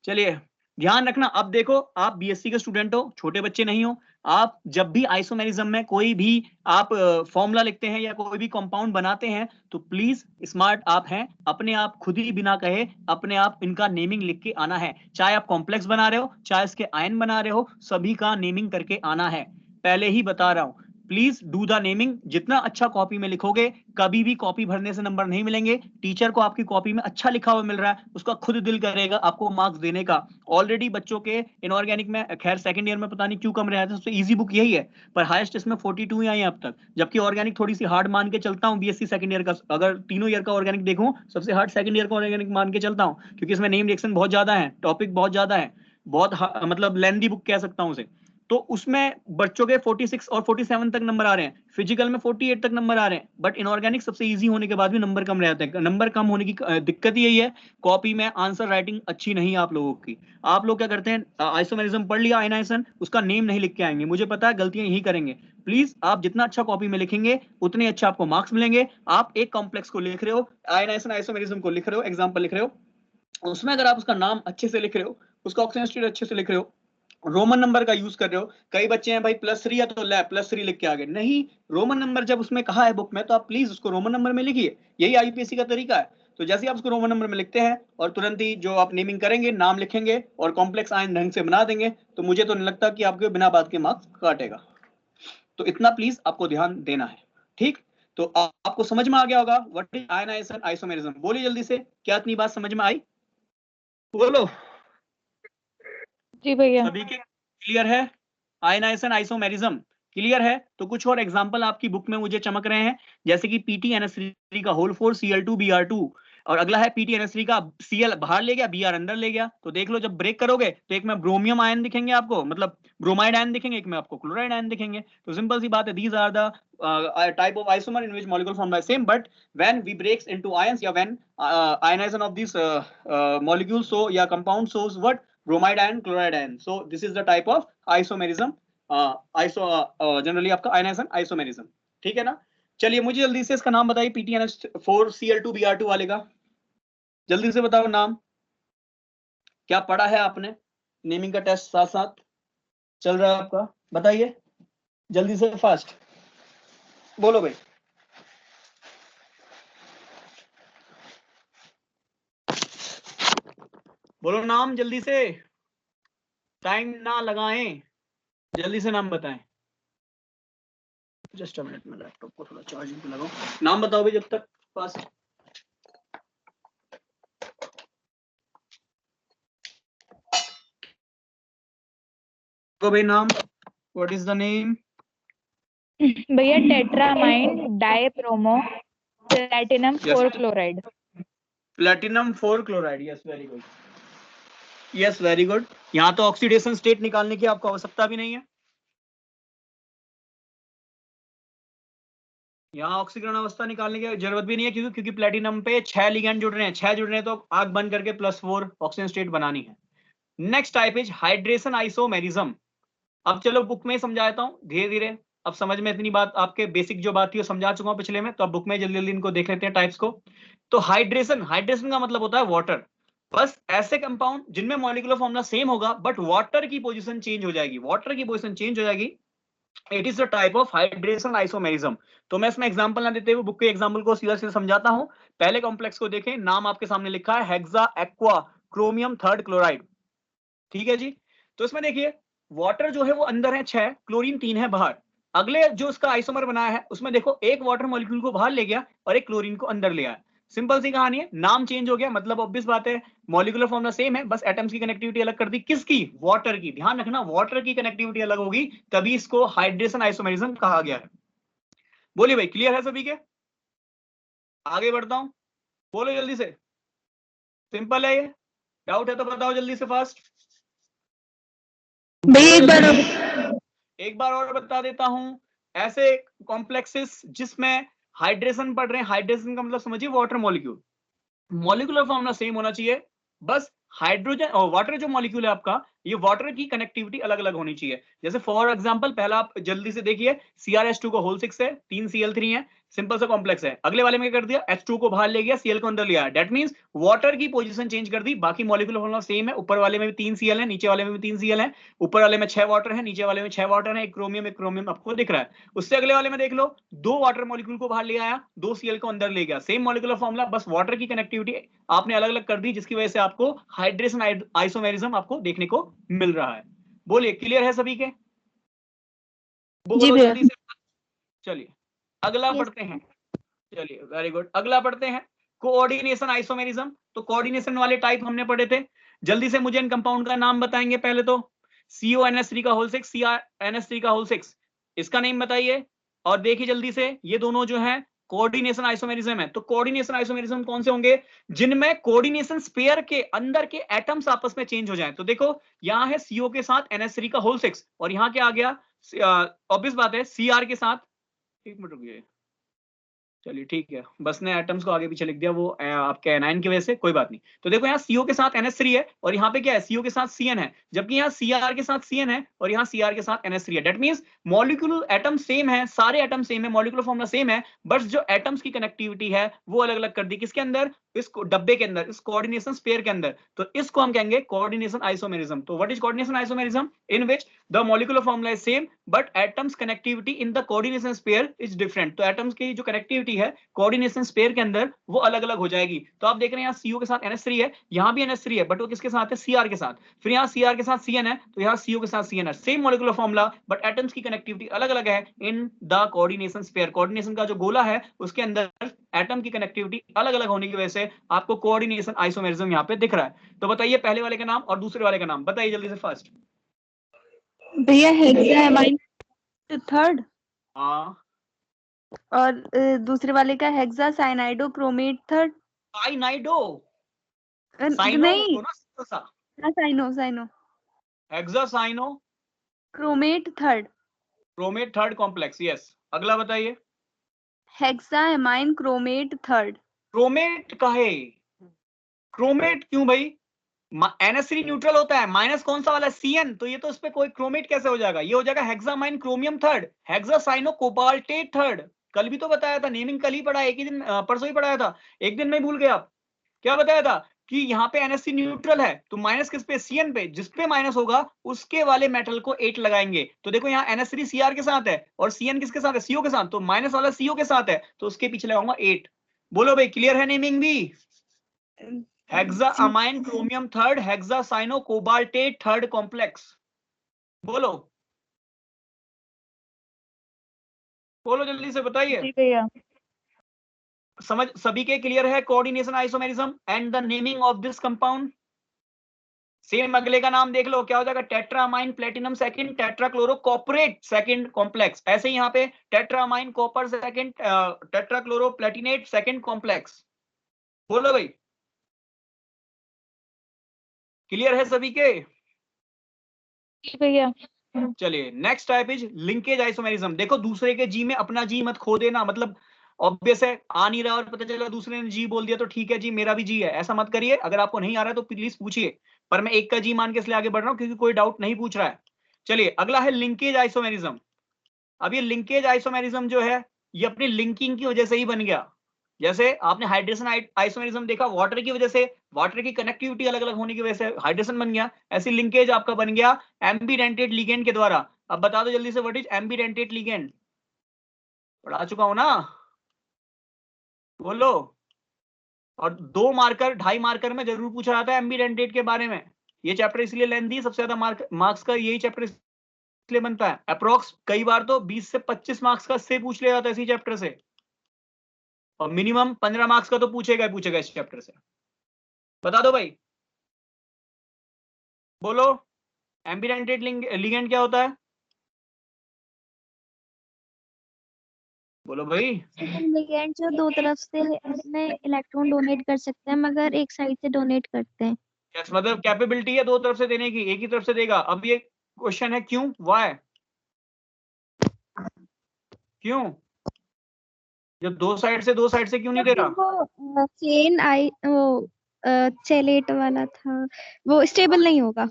चलिए, ध्यान रखना। अब देखो, आप बीएससी के स्टूडेंट हो, छोटे बच्चे नहीं हो। आप जब भी आइसोमेरिज्म में कोई भी आप फॉर्मूला लिखते हैं या कोई भी कंपाउंड बनाते हैं तो प्लीज, स्मार्ट आप हैं, अपने आप खुद ही बिना कहे अपने आप इनका नेमिंग लिख के आना है। चाहे आप कॉम्प्लेक्स बना रहे हो, चाहे इसके आयन बना रहे हो, सभी का नेमिंग करके आना है। पहले ही बता रहा हूं, प्लीज डू द नेमिंग। जितना अच्छा कॉपी में लिखोगे, कभी भी कॉपी भरने से नंबर नहीं मिलेंगे। टीचर को आपकी कॉपी में अच्छा लिखा हुआ मिल रहा है, उसका खुद दिल करेगा आपको मार्क्स देने का। ऑलरेडी बच्चों के इनऑर्गेनिक में, खैर सेकंड ईयर में पता नहीं क्यों कम रहा था, सबसे इजी बुक यही है, पर हाईएस्ट इसमें 42 ही आई है अब तक। जबकि ऑर्गेनिक थोड़ी सी हार्ड मान के चलता हूँ बीएससी सेकंड ईयर का, अगर तीनों ईयर का ऑर्गेनिक देखूं सबसे हार्ड सेकंड ईयर का ऑर्गेनिक मान के चलता हूँ, क्योंकि इसमें नेम रिएक्शन बहुत ज्यादा है, टॉपिक बहुत ज्यादा है, बहुत मतलब लेंदी बुक कह सकता हूँ उसे। तो उसमें बच्चों के 46 और 47 तक नंबर आ रहे हैं, फिजिकल में 48 तक नंबर आ रहे हैं, बट इनऑर्गेनिक सबसे इजी होने के बाद भी नंबर कम रहते हैं। नंबर कम होने की दिक्कत यही है, कॉपी में आंसर राइटिंग अच्छी नहीं है आप लोगों की। आप लोग क्या करते हैं, आइसोमेरिज्म पढ़ लिया, आयनाइजेशन, उसका नेम नहीं लिख के आएंगे। मुझे पता है गलतियां यही करेंगे। प्लीज, आप जितना अच्छा कॉपी में लिखेंगे उतने अच्छा आपको मार्क्स मिलेंगे। आप एक कॉम्प्लेक्स को लिख रहे हो, आयनाइजेशन आइसोमेरिज्म को लिख रहे हो, एग्जाम्पल लिख रहे हो, उसमें अगर आप उसका नाम अच्छे से लिख रहे हो, उसका ऑक्सीजन स्टेट अच्छे से लिख रहे हो, रोमन नंबर का यूज कर रहे हो। कई बच्चे हैं भाई +3 है तो +3 लिख के आ गए, नहीं, रोमन नंबर जब उसमें कहा है बुक में तो आप प्लीज उसको रोमन नंबर में लिखिए, यही आईपीएससी का तरीका है। तो जैसे आप उसको रोमन नंबर में लिखते हैं और तुरंत ही जो आप नेमिंग करेंगे, नाम लिखेंगे और कॉम्प्लेक्स आयन ढंग से बना देंगे, तो मुझे तो नहीं लगता कि आपके बिना बात के मार्क्स काटेगा। तो इतना प्लीज आपको ध्यान देना है, ठीक। तो आपको समझ में आ गया होगा व्हाट इज आयनाइजेशन आइसोमेरिज्म। बोलिए जल्दी से, क्या इतनी बात समझ में आई? बोलो। जी भैया। सभी के क्लियर है? आयनाइजेशन आइसोमेरिज्म क्लियर है? तो कुछ और एग्जांपल आपकी बुक में मुझे चमक रहे हैं, जैसे कि PTNS3 का होल 4 Cl2Br2, और अगला है PTNS3 का Cl बाहर ले गया, Br अंदर ले गया। तो देख लो, जब ब्रेक करोगे तो एक में ब्रोमियम आयन दिखेंगे आपको, मतलब ब्रोमाइड आयन दिखेंगे, एक में आपको क्लोराइड आयन दिखेंगे। तो सिंपल सी बात है, these are the type of isomer in which molecule formed by same, but when we breaks into ions, या when ionization of these molecules, so या compound shows what bromide ion, chloride ion. So this is the type of isomerism, generally आपका ionization isomerism, ठीक है ना। चलिए मुझे जल्दी से इसका नाम बताइए, PTNS4 Cl2Br2 वाले का जल्दी से बताओ नाम। क्या पढ़ा है आपने? नेमिंग का टेस्ट साथ साथ चल रहा है आपका, बताइए जल्दी से, फास्ट बोलो भाई। बोलो नाम जल्दी से, टाइम ना लगाएं, जल्दी से नाम बताएं। जस्ट अ मिनट, मैं लैपटॉप को थोड़ा चार्जिंग पे लगाऊं। नाम बताओ भाई जब तक, फास्ट। तो भाई नाम, व्हाट इज द नेम? भैया tetraammine dibromo platinum 4 chloride. Platinum 4 chloride, yes very good, yes very good. यहाँ तो ऑक्सीडेशन स्टेट निकालने की आपको आवश्यकता भी नहीं है, यहाँ ऑक्सीकरण अवस्था निकालने की जरूरत भी नहीं है, क्योंकि प्लैटिनम पे 6 लिगैंड जुड़ रहे हैं, 6 जुड़ रहे हैं, तो आग बंद करके +4 ऑक्सीजन स्टेट बनानी है। Next type is hydration isomerism. अब चलो बुक में समझाता हूँ धीरे धीरे, अब समझ में इतनी बात, आपके बेसिक जो बात थी वो समझा चुका हूँ पिछले में, तो अब बुक में जल्दी जल्दी इनको देख लेते हैं टाइप्स को। तो हाइड्रेशन, हाइड्रेशन का मतलब होता है वाटर, बस ऐसे कंपाउंड जिनमें मॉलिक्यूलर फॉर्मूला सेम होगा बट वाटर की पोजीशन चेंज हो जाएगी, वाटर की पोजीशन चेंज हो जाएगी, it is the type of hydration isomerism. तो मैं इसमें एग्जांपल ना देते हुए बुक के एग्जांपल को सीधा सीधा समझाता हूं। पहले कॉम्प्लेक्स को देखें, नाम आपके सामने लिखा है हेक्सा एक्वा क्रोमियम 3 क्लोराइड, ठीक है जी। तो इसमें देखिए वाटर जो है वो अंदर है 6, क्लोरीन 3 है बाहर। अगले जो इसका आइसोमर बनाया है उसमें देखो एक वाटर मॉलिक्यूल को बाहर ले गया और एक क्लोरीन को अंदर ले आया। सिंपल सी कहानी है, नाम चेंज हो गया, मतलब ऑब्वियस बात है, मॉलिक्यूलर फॉर्मूला सेम है, बस एटम्स की कनेक्टिविटी अलग कर दी। किसकी? वाटर की। ध्यान रखना, वाटर की कनेक्टिविटी अलग होगी, तभी इसको हाइड्रेशन आइसोमेरिज्म कहा गया है। बोलिए भाई, क्लियर है सभी के? आगे बढ़ता हूं, बोलो जल्दी से, सिंपल है ये, डाउट है तो बताओ जल्दी से, फास्ट। एक बार और बता देता हूं, ऐसे कॉम्प्लेक्सेस जिसमें हाइड्रेशन पढ़ रहे हैं, हाइड्रेशन का मतलब समझिए water molecule, molecular formula same होना चाहिए, बस हाइड्रोजन और वाटर जो मॉलिक्यूल है आपका, ये वाटर की कनेक्टिविटी अलग अलग होनी चाहिए। जैसे फॉर एग्जांपल, पहला आप जल्दी से देखिए, CrH2 को होल 6 है, 3 Cl3 है, सिंपल सा कॉम्प्लेक्स है। अगले वाले में क्या कर दिया, H2 को बाहर ले गया, Cl को अंदर लिया, दैट मींस वाटर की पोजीशन चेंज कर दी, बाकी मॉलिक्यूलर फॉर्मूला सेम है। ऊपर वाले में भी 3 Cl है, नीचे वाले में भी 3 Cl है, ऊपर वाले में 6 वाटर है, नीचे वाले में 6 वाटर है, एक क्रोमियम आपको दिख रहा है। उससे अगले वाले में देख लो, 2 वाटर मॉलिक्यूल को बाहर ले आया, 2 Cl को अंदर ले गया, सेम मॉलिक्यूलर फॉर्मूला, बस वाटर की कनेक्टिविटी आपने अलग अलग कर दी, जिसकी वजह से आपको हाइड्रेशन आइसोमेरिज्म आपको देखने को मिल रहा है। बोलिए, क्लियर है सभी के? बोलो जल्दी से। चलिए अगला पढ़ते हैं, चलिए वेरी गुड, अगला पढ़ते हैं कोऑर्डिनेशन आइसोमेरिज्म। तो कोऑर्डिनेशन वाले टाइप हमने पढ़े थे, जल्दी से मुझे इन कंपाउंड का नाम बताएंगे। पहले तो CONS3 का होल 6, CrNS3 का होल 6, इसका नेम बताइए। और देखिए जल्दी से, ये दोनों जो है कोऑर्डिनेशन आइसोमेरिज्म है। तो कोऑर्डिनेशन आइसोमेरिज्म कौन से होंगे? जिनमें कोऑर्डिनेशन स्पेयर के अंदर के एटम्स आपस में चेंज हो जाएं। तो देखो यहां है CO के साथ NH3 का होल 6, और यहां क्या आ गया, ऑब्वियस बात है CR के साथ, एक मिनट रुकिए, चलिए ठीक है, बस ने एटम्स को आगे पीछे लिख दिया वो आपके एनाइन की वजह से, कोई बात नहीं। तो देखो यहाँ CO के साथ NH3 है और यहाँ पे क्या है, CO के साथ CN है, जबकि यहाँ CR के साथ CN है और यहाँ CR के साथ NH3 है। That means molecular atom same है, सारे एटम सेम है, मॉलिक्यूलर फॉर्मूला सेम है, बट जो एटम्स की कनेक्टिविटी है वो अलग अलग कर दी। किसके अंदर? इस डब्बे के अंदर, इस कोऑर्डिनेशन स्फीयर के अंदर। तो इसको हम कहेंगे कोऑर्डिनेशन आइसोमेरिज्म। तो what is coordination isomerism? In which the molecular formula is same but atoms connectivity in the coordination sphere is different. तो एटम्स की जो कनेक्टिविटी है कोऑर्डिनेशन स्फीयर के अंदर वो अलग अलग हो जाएगी। तो आप देख रहे हैं यहाँ CO के साथ NH3 है, यहाँ भी NH3 है, बट वो किसके साथ है? CR के साथ। फिर यहाँ CR के साथ CN है, तो यहाँ CO के साथ CN है। Same molecular formula but atoms की कनेक्टिविटी अलग अलग है in the coordination sphere. Coordination का जो गोला है उसके अंदर एटम की कनेक्टिविटी अलग अलग होने की वजह से आपको कोऑर्डिनेशन आइसोमेरिज्म यहाँ पे दिख रहा है। तो बताइए पहले वाले का नाम और दूसरे वाले का नाम बताइए जल्दी से फर्स्ट। भैया हेक्सामाइन थर्ड हाँ, और दूसरे वाले का hexacyanido chromate third. Cyanido, cyano नहीं, बोलो ना, cyano cyano hexacyano chromate third. Chromate third complex. Yes, अगला बताइए। हेक्सामाइन क्रोमेट थर्ड। क्रोमेट का है, क्रोमेट क्यों भाई? NH3 न्यूट्रल होता है, माइनस कौन सा वाला? CN। तो ये तो इस पे कोई क्रोमेट कैसे हो जाएगा? ये हो जाएगा hexaammine chromium third, hexacyano cobaltate third. कल भी तो बताया था, नेमिंग कल ही पढ़ा, एक ही दिन परसों ही पढ़ाया था, एक दिन में भूल गए आप। क्या बताया था कि यहाँ पे NH3 न्यूट्रल है तो माइनस किस पे? CN पे। जिस पे माइनस होगा उसके वाले मेटल को 8 लगाएंगे। तो देखो यहाँ NH3 CR के साथ है और CN किसके साथ है? CO के साथ। तो माइनस वाला CO के साथ है तो उसके पीछे लगाऊंगा 8। बोलो भाई, क्लियर है नेमिंग भी? Hexaammine chromium third, hexacyano cobaltate third complex. बोलो बोलो जल्दी से बताइए। जी भैया। समझ सभी के क्लियर है? Coordination isomerism and the naming of this compound. Same अगले का नाम देख लो, क्या हो जाएगा? Tetraammine platinum second, tetrachloro copperate second complex. ऐसे ही यहाँ पे tetraammine copper second, tetrachloro platinate second complex. बोलो भाई, क्लियर है सभी के? जी भैया। चलिए next type is linkage isomerism. देखो दूसरे के जी में अपना जी मत खो देना, मतलब ऑब्वियस है, आ नहीं रहा और पता चला दूसरे ने जी बोल दिया तो ठीक है जी मेरा भी जी है, ऐसा मत करिए। अगर आपको नहीं आ रहा है तो प्लीज पूछिए, पर मैं एक का जी मान के इसलिए आगे बढ़ रहा हूं क्योंकि कोई डाउट नहीं पूछ रहा है। चलिए अगला है लिंकेज आइसोमेरिज्म। अब ये लिंकेज आइसोमेरिज्म जो है ये अपनी लिंकिंग की वजह से ही बन गया। जैसे आपने हाइड्रेशन आइसोमेरिज्म देखा, वाटर की वजह से, वाटर की कनेक्टिविटी अलग अलग होने की वजह से हाइड्रेशन बन गया, ऐसी लिंकेज आपका बन गया एम्बीडेंटेट लिगेंड के द्वारा। अब बता दो जल्दी से व्हाट इज एम्बीडेंटेट लिगेंड? पढ़ा चुका हूं ना, बोलो। और 2 मार्कर 2.5 मार्कर में जरूर पूछा जाता है एम्बीडेंटेट के बारे में। ये चैप्टर इसलिए लेंथी, सबसे ज्यादा मार्क्स का यही चैप्टर इसलिए बनता है। अप्रोक्स कई बार तो 20 से 25 मार्क्स का से पूछ लिया जाता है इसी चैप्टर से, और मिनिमम 15 मार्क्स का तो पूछेगा ही पूछेगा इस चैप्टर से। बता दो भाई, बोलो एम्बीडेंटेट लिगेंड क्या होता है? बोलो भाई। लिगेंड जो दो तरफ से अपने इलेक्ट्रॉन डोनेट कर सकते हैं मगर एक साइड से डोनेट करते हैं। यस, मतलब कैपेबिलिटी है 2 तरफ से देने की, एक ही तरफ से देगा। अब ये क्वेश्चन है क्यों, व्हाई, क्यों जब 2 साइड से क्यों नहीं दे रहा? वो चेन आई वो चेलेट वाला था, वो स्टेबल नहीं होगा।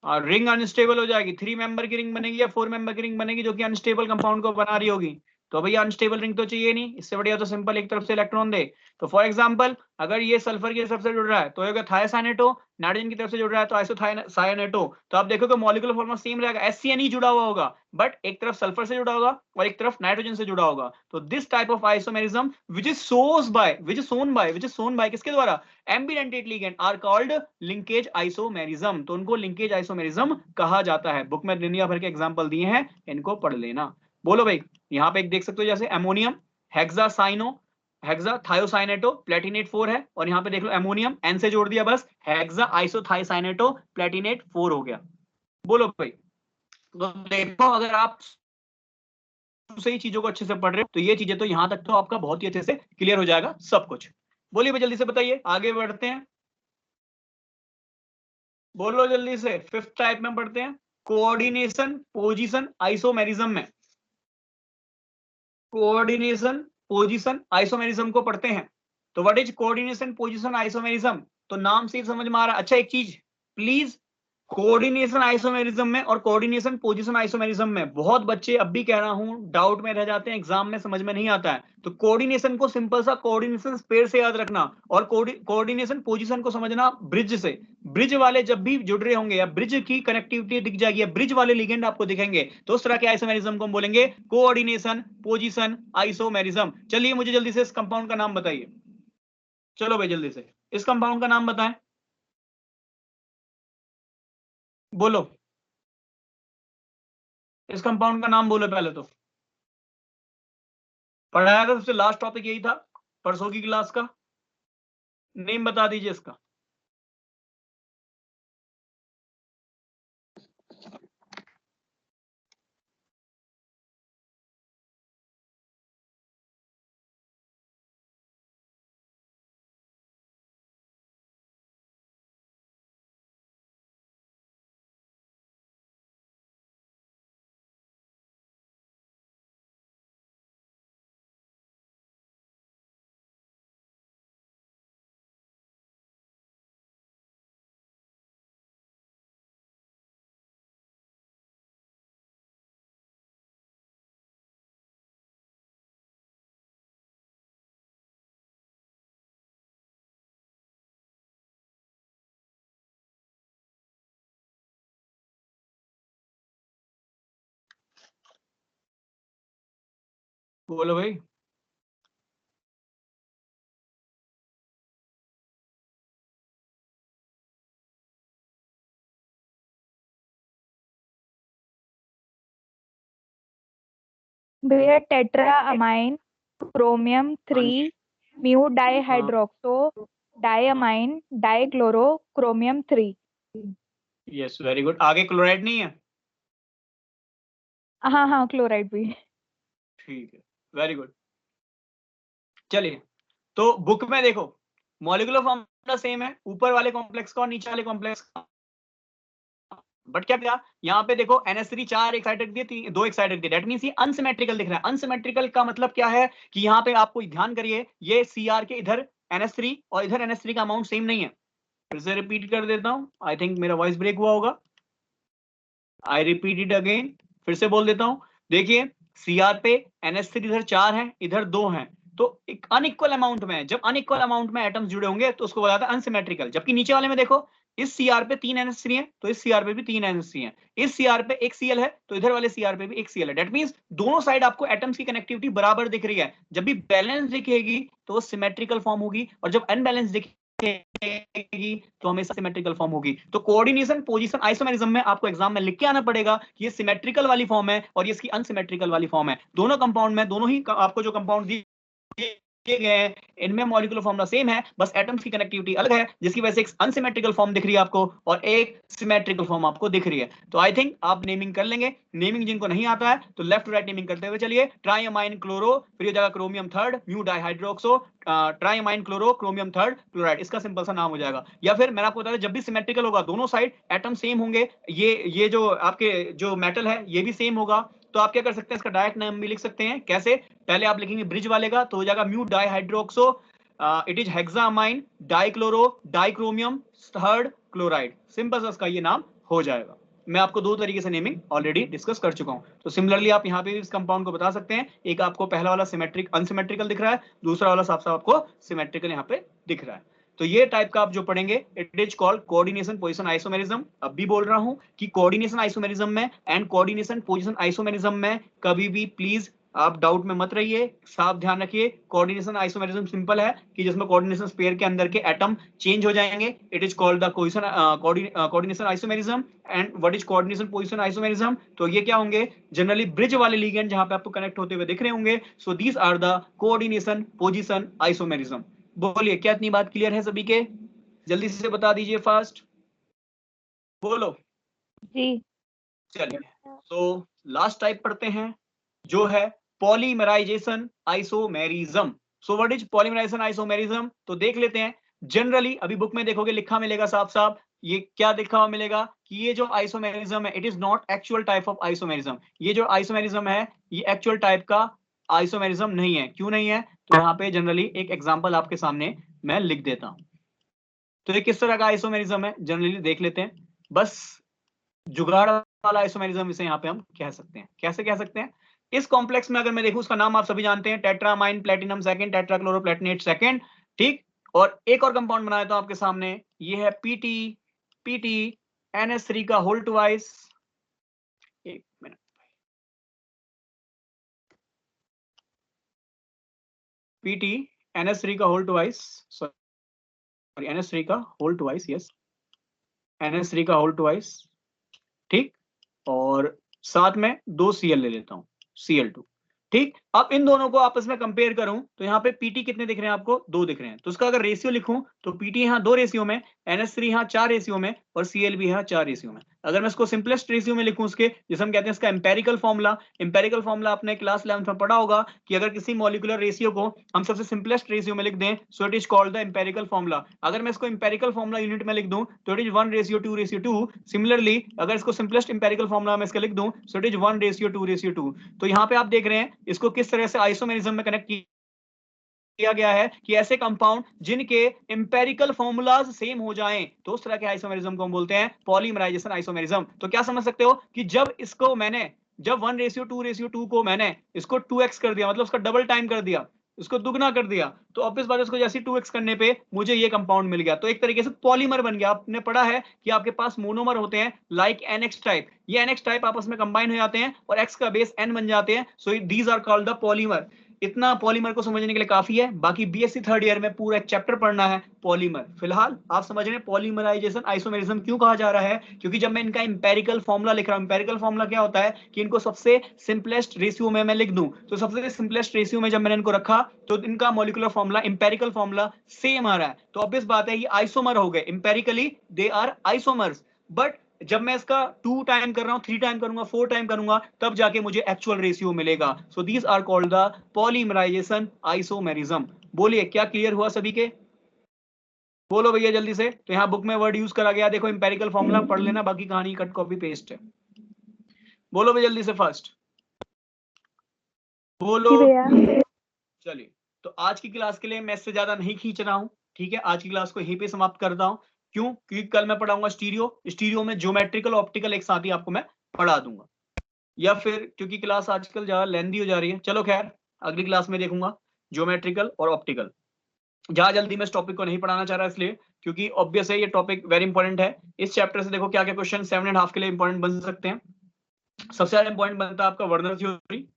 रिंग अनस्टेबल हो जाएगी, 3 मेंबर की रिंग बनेगी या 4 मेंबर की रिंग बनेगी जो कि अनस्टेबल कंपाउंड को बना रही होगी। तो भैया अनस्टेबल रिंग तो चाहिए नहीं, इससे बढ़िया तो सिंपल एक तरफ से इलेक्ट्रॉन दे। तो फॉर एग्जांपल अगर ये सल्फर की तरफ से जुड़ रहा है तो होगा थायोसाइनेटो, नाइट्रोजन की तरफ से जुड़ रहा है तो आइसोसाइनेटो। तो आप देखोगे मॉलिक्यूलर फॉर्मूला सेम रहेगा, SCN ही जुड़ा हुआ होगा, बट एक तरफ सल्फर से जुड़ा होगा और एक तरफ नाइट्रोजन से जुड़ा होगा। तो this type of isomerism which is shown by किसके द्वारा? Ambidentate ligand are called linkage isomerism. तो उनको लिंकेज आइसोमेरिज्म कहा जाता है। बुक में दुनिया भर के एग्जांपल दिए हैं, इनको पढ़ लेना। बोलो भाई, यहाँ पे एक देख सकते हो जैसे ammonium hexacyano, hexa thiocyanato Palatinate 4 है, और यहाँ पे देख लो अमोनियम N से जोड़ दिया बस, हेक्सा आइसोथायोसाइनेटो प्लेटिनेट 4 हो गया। बोलो भाई, तो देखो अगर आप सही चीजों को अच्छे से पढ़ रहे हो तो ये चीजें तो यहाँ तक तो आपका बहुत ही अच्छे से क्लियर हो जाएगा सब कुछ। बोलिए भाई जल्दी से बताइए, आगे बढ़ते हैं। बोलो जल्दी से, 5th टाइप में पढ़ते हैं, कोऑर्डिनेशन पोजीशन आइसोमेरिज्म में। कोऑर्डिनेशन पोजीशन आइसोमेरिज्म को पढ़ते हैं। तो what is coordination position isomerism, तो नाम से ही समझ में आ रहा है। अच्छा एक चीज प्लीज, कोऑर्डिनेशन आइसोमेरिज्म में और कोऑर्डिनेशन पोजीशन आइसोमेरिज्म में बहुत बच्चे, अब भी कह रहा हूं, डाउट में रह जाते हैं, एग्जाम में समझ में नहीं आता है। तो कोऑर्डिनेशन को सिंपल सा कोऑर्डिनेशन पेयर से याद रखना, और कोऑर्डिनेशन पोजीशन को समझना ब्रिज से। ब्रिज वाले जब भी जुड़ रहे होंगे या ब्रिज की कनेक्टिविटी दिख जाएगी या ब्रिज वाले लिगेंड आपको दिखेंगे, तो उस तरह के आइसोमेरिज्म को हम बोलेंगे कोऑर्डिनेशन पोजीशन आइसोमेरिज्म। चलिए मुझे जल्दी से इस कंपाउंड का नाम बताइए। चलो भाई जल्दी से इस कंपाउंड का नाम बताएं, बोलो इस कंपाउंड का नाम बोलो पहले तो। पढ़ाया था सबसे लास्ट टॉपिक यही था परसों की क्लास का, नेम बता दीजिए इसका। बोलो भाई। भैया tetra ammine, chromium 3, mu dihydroxo, diammine, dichloro, chromium 3। Yes very good. आगे क्लोराइड नहीं है? हाँ हाँ क्लोराइड भी। ठीक है वेरी गुड। चलिए तो बुक में देखो मॉलिक्यूलर फॉर्मूला सेम है ऊपर वाले कॉम्प्लेक्स का और नीचे वाले कॉम्प्लेक्स का, बट क्या किया यहाँ पे देखो NH3 4 एक साइड रख दिए, 2 एक साइड रख दिए, दैट मींस ये अनसिमेट्रिकल दिख रहा है। अनसिमेट्रिकल का मतलब क्या है कि यहाँ पे आपको ध्यान करिए, ये Cr के इधर NH3 और इधर NH3 का अमाउंट सेम नहीं है। फिर से रिपीट कर देता हूं, आई थिंक मेरा वॉइस ब्रेक हुआ होगा, आई रिपीट इट अगेन, फिर से बोल देता हूं। देखिए Cr पे NH3 इधर 4 है इधर 2 है, तो एक अनइक्वल अमाउंट में, जब अनइक्वल अमाउंट में एटम्स जुड़े होंगे तो उसको बोला अनसिमेट्रिकल। जबकि नीचे वाले में देखो इस Cr पे 3 NH3 है तो इस Cr पे भी 3 NH3 है, इस Cr पे एक Cl है तो इधर वाले Cr पे भी एक Cl है। दैट मींस दोनों साइड आपको एटम्स की कनेक्टिविटी बराबर दिख रही है। जब भी बैलेंस दिखेगी तो वो सिमेट्रिकल फॉर्म होगी, और जब अनबैलेंस दिखेगी तो हमेशा सिमेट्रिकल फॉर्म होगी। तो कोऑर्डिनेशन पोजीशन आइसोमेरिज्म में आपको एग्जाम में लिख के आना पड़ेगा कि ये सिमेट्रिकल वाली फॉर्म है और ये इसकी अनसिमेट्रिकल वाली फॉर्म है। दोनों कंपाउंड में, दोनों ही आपको जो कंपाउंड दिए गए हैं इनमें मॉलिक्यूलर फॉर्मूला सेम है, बस एटम्स की कनेक्टिविटी अलग है, जिसकी वजह से एक अनसिमेट्रिकल फॉर्म दिख रही है आपको और एक सिमेट्रिकल फॉर्म आपको दिख रही है। तो आई थिंक आप नेमिंग कर लेंगे। नेमिंग जिनको नहीं आता है तो लेफ्ट टू राइट नेमिंग करते हुए चलिए। ट्राइअमाइन क्लोरो, फिर ये जगह chromium 3, mu dihydroxo, triammine chloro, chromium 3 chloride, इसका सिंपल सा नाम हो जाएगा। या फिर मैंने आपको बताया जब भी सिमेट्रिकल होगा दोनों साइड एटम सेम होंगे, ये जो आपके जो मेटल है ये भी सेम होगा, तो आप क्या कर सकते हैं इसका डायरेक्ट नाम भी लिख सकते हैं। कैसे? पहले आप लिखेंगे ब्रिज वाले का तो हो जाएगा mu dihydroxo, it is hexaammine dichloro dichromium 3 chloride, simple सा इसका ये नाम हो जाएगा। मैं आपको दो तरीके से नेमिंग ऑलरेडी डिस्कस कर चुका हूं। तो सिमिलरली आप यहाँ पे भी इस कंपाउंड को बता सकते हैं। एक आपको पहला वाला सिमेट्रिक अनसिमेट्रिकल दिख रहा है, दूसरा वाला साफ साफ आपको सिमेट्रिकल यहाँ पे दिख रहा है। तो ये टाइप का आप जो पढ़ेंगे it is called coordination position isomerism. अब भी बोल रहा हूं कि कोऑर्डिनेशन आइसोमेरिज्म में एंड कोऑर्डिनेशन पोजीशन आइसोमेरिज्म में कभी भी प्लीज आप डाउट में मत रहिए, साफ ध्यान रखिए। कोऑर्डिनेशन आइसोमेरिज्म सिंपल है कि जिसमें कोऑर्डिनेशन पेयर के अंदर के एटम चेंज हो जाएंगे, it is called the coordination isomerism. And what is coordination position isomerism, तो ये क्या होंगे, जनरली ब्रिज वाले लिगेंड जहां पे आपको कनेक्ट होते हुए दिख रहे होंगे। So these are the coordination position isomerism. बोलिए क्या इतनी बात क्लियर है सभी के? जल्दी से बता दीजिए फास्ट, बोलो जी। चलिए। तो लास्ट टाइप पढ़ते हैं जो है polymerization isomerism. So what is polymerization isomerism, तो देख लेते हैं। जनरली अभी बुक में देखोगे लिखा मिलेगा साफ साफ, ये क्या लिखा हुआ मिलेगा कि ये जो आइसोमेरिज्म है it is not actual type of isomerism. ये जो आइसोमेरिज्म है ये एक्चुअल टाइप का आइसोमेरिज्म नहीं है। क्यों नहीं है? तो यहाँ पे जनरली एक एग्जांपल आपके सामने मैं लिख देता हूं। तो ये किस तरह का आइसोमेरिज्म है जनरली देख लेते हैं। बस जुगाड़ वाला आइसोमेरिज्म इसे यहाँ पे हम कह सकते हैं। कैसे कह सकते हैं? इस कॉम्प्लेक्स में अगर मैं देखूं, उसका नाम आप सभी जानते हैं, टेट्रामाइन प्लेटिनम सेकंड, टेट्राक्लोरोप्लेटिनेट सेकंड, ठीक। और एक और कंपाउंड बनाया था आपके सामने, ये है पीटी NH3 का होल ट्वाइस, एक मिनट, पीटी NH3 का होल ट्वाइस, सॉरी NH3 का होल ट्वाइस, यस NH3 का होल ट्वाइस, ठीक। और साथ में 2 Cl ले लेता हूं, Cl2, ठीक। अब इन दोनों को आपस में कंपेयर करूं तो यहाँ पे पीटी कितने दिख रहे हैं आपको? 2 दिख रहे हैं। तो उसका अगर रेशियो लिखूं तो पीटी यहाँ 2 रेशियो में, NH3 यहाँ 4 रेशियो में और Cl भी यहाँ 4 रेशियो में। अगर मैं इसको सिंपलेस्ट रेशियो में लिखूं उसके, जिसे हम कहते हैं इसका एम्पेरिकल फॉर्मूला आपने क्लास 11th में पढ़ा होगा कि अगर किसी मॉलिक्यूलर रेशियो को हम सबसे सिंपलेस्ट रेशियो में लिख दें so it is called the empirical formula. अगर मैं इसको एम्पेरिकल फॉर्मूला यूनिट में लिख दूं तो इट इज 1:2:2। सिमिलरली अगर इसको सिंपलेस्ट एम्पेरिकल फॉर्मूला में इसका लिख दूं सो इट इज 1:2:2। तो यहाँ पे आप देख रहे हैं इसको किस तरह से आइसोमेरिज्म में कनेक्ट किया गया है कि ऐसे कंपाउंड जिनके एम्पेरिकल फॉर्मूलाज सेम हो जाएं तो उस तरह के आइसोमेरिज्म को हम बोलते हैं पॉलीमराइजेशन आइसोमेरिज्म। तो क्या समझ सकते हो कि जब 1:2:2 को मैंने इसको 2x कर दिया, मतलब उसका डबल टाइम कर दिया, इसको दुगना कर दिया, तो ऑब्वियस बात है उसको जैसे 2x करने पे मुझे ये कंपाउंड मिल गया। तो एक तरीके से पॉलीमर बन गया। आपने पढ़ा है कि आपके पास मोनोमर होते हैं लाइक NX टाइप, ये NX टाइप आपस में कंबाइन हो जाते हैं और X का बेस N बन जाते हैं। So these are called the polymer. इतना पॉलीमर को समझने के लिए काफी है। बाकी BSc थर्ड ईयर में पूरा एक चैप्टर पढ़ना है पॉलीमर। फिलहाल आप समझ रहे हैं पॉलीमराइजेशन आइसोमेरिज्म क्यों कहा जा रहा है, क्योंकि जब मैं इनका एम्पेरिकल फॉर्मूला लिख रहा हूं, एम्पेरिकल फॉर्मूला क्या होता है कि इनको सबसे सिंपलेस्ट रेशियो में मैं लिख दूं, तो सबसे सिंपलेस्ट रेशियो में जब मैंने इनको रखा तो इनका molecular formula, empirical formula same आ रहा है। तो ऑब्वियस बात है ये आइसोमर हो गए, empirically they are isomers. But जब मैं इसका 2 टाइम कर रहा हूं, 3 टाइम करूंगा, 4 टाइम करूंगा, तब जाके मुझे एक्चुअल रेशियो मिलेगा। So these are called the polymerization isomerism. बोलिए क्या क्लियर हुआ सभी के? बोलो भैया जल्दी से। तो यहाँ बुक में वर्ड यूज करा गया, देखो एम्पेरिकल फॉर्मूला पढ़ लेना, बाकी कहानी कट कॉपी पेस्ट है। बोलो भैया जल्दी से फास्ट बोलो। चलिए तो आज की क्लास के लिए मैं इससे ज्यादा नहीं खींच रहा हूं, ठीक है। आज की क्लास को यहीं पे समाप्त करता हूं। क्यों? क्योंकि कल मैं पढ़ाऊंगा स्टीरियो में ज्योमेट्रिकल ऑप्टिकल एक साथ ही आपको मैं पढ़ा दूंगा, या फिर क्योंकि क्लास आजकल ज्यादा लेंथी हो जा रही है, चलो खैर अगली क्लास में देखूंगा ज्योमेट्रिकल और ऑप्टिकल। जहां जल्दी मैं इस टॉपिक को नहीं पढ़ाना चाह रहा इसलिए क्योंकि ऑब्वियस है ये टॉपिक वेरी इंपॉर्टेंट है। इस चैप्टर से देखो क्या क्या क्वेश्चन 7.5 के लिए इंपॉर्टेंट बन सकते हैं। सबसे ज्यादा इंपॉर्टेंट बनता है आपका वर्नर थ्योरी।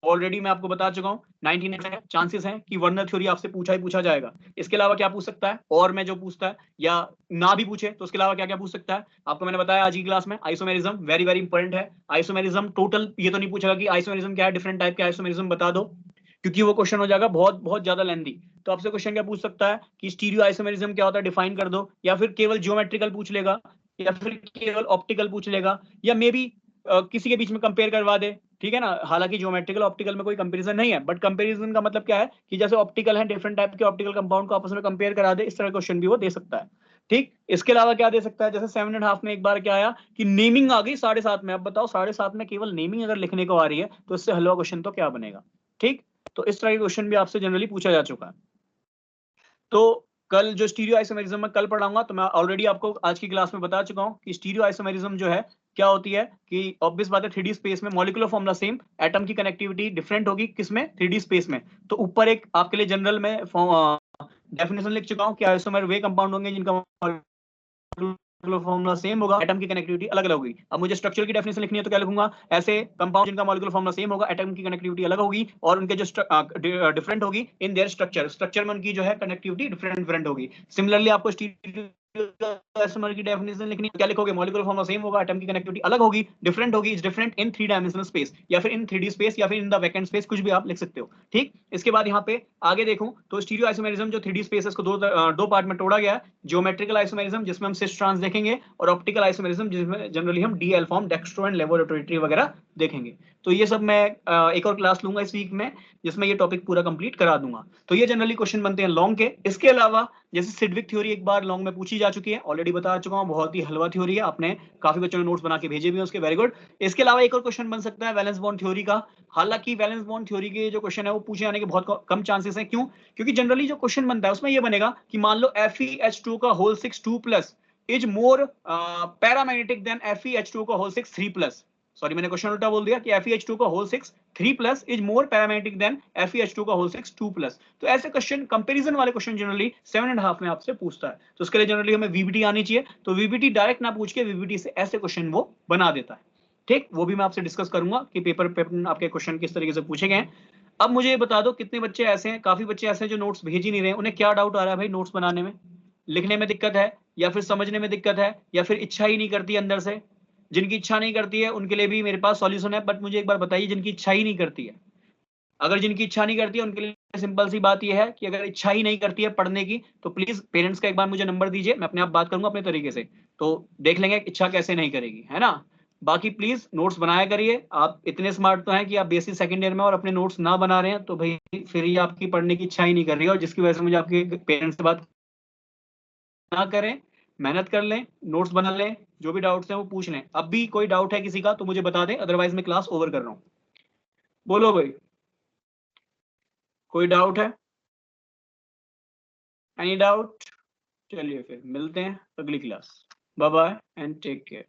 ऑलरेडी मैं आपको बता चुका हूं 99% चांसेस हैं कि वर्नर थ्योरी आपसे पूछा ही पूछा जाएगा। इसके अलावा क्या पूछ सकता है, और मैं जो पूछता है या ना भी पूछे तो उसके अलावा क्या क्या पूछ सकता है आपको मैंने बताया आज की क्लास में। आइसोमेरिज्म वेरी वेरी इंपॉर्टेंट है। आइसोमेरिज्म टोटल ये तो नहीं पूछेगा कि आइसोमेरिज्म क्या है, डिफरेंट टाइप के आइसोमेरिज्म बता दो, क्योंकि वो क्वेश्चन हो जाएगा बहुत बहुत ज्यादा लेंथी। तो आपसे क्वेश्चन क्या पूछ सकता है कि स्टीरियो आइसोमेरिज्म क्या होता है डिफाइन कर दो, या फिर केवल ज्योमेट्रिकल पूछ लेगा, या फिर केवल ऑप्टिकल पूछ लेगा, या मे बी किसी के बीच में कंपेयर करवा दे, ठीक है ना। हालांकि ज्योमेट्रिकल ऑप्टिकल में कोई कंपैरिजन नहीं है, बट कंपैरिजन का मतलब क्या है कि जैसे ऑप्टिकल है, डिफरेंट टाइप के ऑप्टिकल कंपाउंड को आपस में कंपेयर करा दे, इस तरह क्वेश्चन भी वो दे सकता है, ठीक। इसके अलावा क्या दे सकता है, जैसे 7.5 में एक बार क्या आया कि नेमिंग आ गई 7.5 में। अब बताओ 7.5 में केवल नेमिंग अगर लिखने को आ रही है तो इससे हलवा क्वेश्चन तो क्या बनेगा, ठीक। तो इस तरह के क्वेश्चन भी आपसे जनरली पूछा जा चुका है। तो कल जो स्टीरियो आइसोमेरिज्म में कल पढ़ाऊंगा, तो मैं ऑलरेडी आपको आज की क्लास में बता चुका हूं कि स्टीरियो आइसोमेरिज्म जो है क्या होती है कि ऑब्वियस बात है 3D स्पेस में मॉलिक्यूलर फॉर्मूला सेम, एटम की कनेक्टिविटी डिफरेंट होगी, किसमें? 3D स्पेस में। तो ऊपर एक आपके लिए जनरल में डेफिनेशन लिख चुका हूं कि आइसोमेर वे कंपाउंड होंगे जिनका फॉर्मूला सेम होगा, एटम की कनेक्टिविटी अलग अलग होगी। अब मुझे स्ट्रक्चर की डेफिनेशन लिखनी है तो क्या लिखूंगा, ऐसे कंपाउंड जिनका मॉलिक्यूलर फॉर्मूला सेम होगा, एटम की कनेक्टिविटी अलग होगी और उनके जो डिफरेंट होगी इन देयर स्ट्रक्चर में उनकी जो है कनेक्टिविटी डिफरेंट होगी। सिमिलरली आपको आइसोमर की डेफिनेशन लिखनी है, क्या लिखोगे, मॉलिक्यूलर फॉर्मूला सेम होगा, एटम की कनेक्टिविटी अलग होगी, डिफरेंट होगी, is different in 3 dimensional space, या फिर इन 3D स्पेस, या फिर इन द वैकेंट स्पेस, कुछ भी आप लिख सकते हो, ठीक। इसके बाद यहाँ पे आगे देखूं तो स्टीरियो आइसोमेरिज्म जो 3D स्पेस है इसको दो पार्ट में तोड़ा गया है। ज्योमेट्रिकल आइसोमेरिज्म जिसमें हम सिस ट्रांस देखेंगे, और ऑप्टिकल आइसोमेरिज्म जिसमें जनरली हम डी एल्फॉर्म, डेक्स्ट्रो एंड लेबोरेटरी वगैरह देखेंगे। तो ये सब मैं एक और क्लास लूंगा इस वीक में जिसमें ये टॉपिक पूरा कंप्लीट करा दूंगा। तो ये जनरली क्वेश्चन बनते हैं लॉन्ग के। इसके अलावा जैसे सिडविक थ्योरी एक बार लॉन्ग में पूछी आ चुकी है, ऑलरेडी बता चुका हूँ, बहुत ही हलवा थ्योरी है, आपने काफी बच्चों ने नोट्स बना के भेजे भी हैं उसके, वेरी गुड। इसके अलावा एक और क्वेश्चन बन सकता है वैलेंस बॉन्ड थ्योरी का। हालांकि वैलेंस बॉन्ड थ्योरी के जो क्वेश्चन है वो पूछे जाने के बहुत कम चांसेस हैं। क्यों? क्योंकि जनरली जो क्वेश्चन बनता है उसमें ये बनेगा कि मान लो FeH2 का whole 6 2+ is more paramagnetic than FeH2 का होल 6 3+। सॉरी, मैंने क्वेश्चन उल्टा बोल दिया कि FeH2 का whole 6 3+ is more paramagnetic than FeH2 का होल 6 2+। तो ऐसे क्वेश्चन, कंपैरिजन वाले क्वेश्चन जनरली 7.5 में आपसे पूछता है, तो उसके लिए जनरली हमें VBT आनी चाहिए। तो VBT डायरेक्ट ना पूछ के VBT से ऐसे क्वेश्चन वो बना देता है। ठीक, वो भी मैं आपसे डिस्कस करूंगा कि पेपर पे आपके क्वेश्चन किस तरीके से पूछे गए हैं। अब मुझे ये बता दो कितने बच्चे ऐसे हैं, काफी बच्चे ऐसे हैं जो नोट्स भेज ही नहीं रहे हैं। उन्हें क्या डाउट आ रहा है भाई? नोट्स बनाने में, लिखने में दिक्कत है, या फिर समझने में दिक्कत है, या फिर इच्छा ही नहीं करती अंदर से। जिनकी इच्छा नहीं करती है उनके लिए भी मेरे पास सॉल्यूशन है, बट मुझे एक बार बताइए जिनकी इच्छा ही नहीं करती है। अगर जिनकी इच्छा नहीं करती है उनके लिए सिंपल सी बात यह है कि अगर इच्छा ही नहीं करती है पढ़ने की, तो प्लीज पेरेंट्स का एक बार मुझे नंबर दीजिए, मैं अपने आप बात करूंगा अपने तरीके से, तो देख लेंगे इच्छा कैसे नहीं करेगी, है ना। बाकी प्लीज नोट्स बनाया करिए। आप इतने स्मार्ट तो हैं कि आप BSc सेकंड ईयर में और अपने नोट्स ना बना रहे हैं, तो भाई फिर ये आपकी पढ़ने की इच्छा ही नहीं कर रही है, और जिसकी वजह से मुझे आपके पेरेंट्स से बात ना करें, मेहनत कर लें, नोट्स बना लें, जो भी डाउट्स हैं वो पूछ लें। अब भी कोई डाउट है किसी का तो मुझे बता दें, अदरवाइज मैं क्लास ओवर कर रहा हूँ। बोलो भाई, कोई डाउट है? Any doubt? चलिए फिर मिलते हैं अगली class. Bye bye and take care.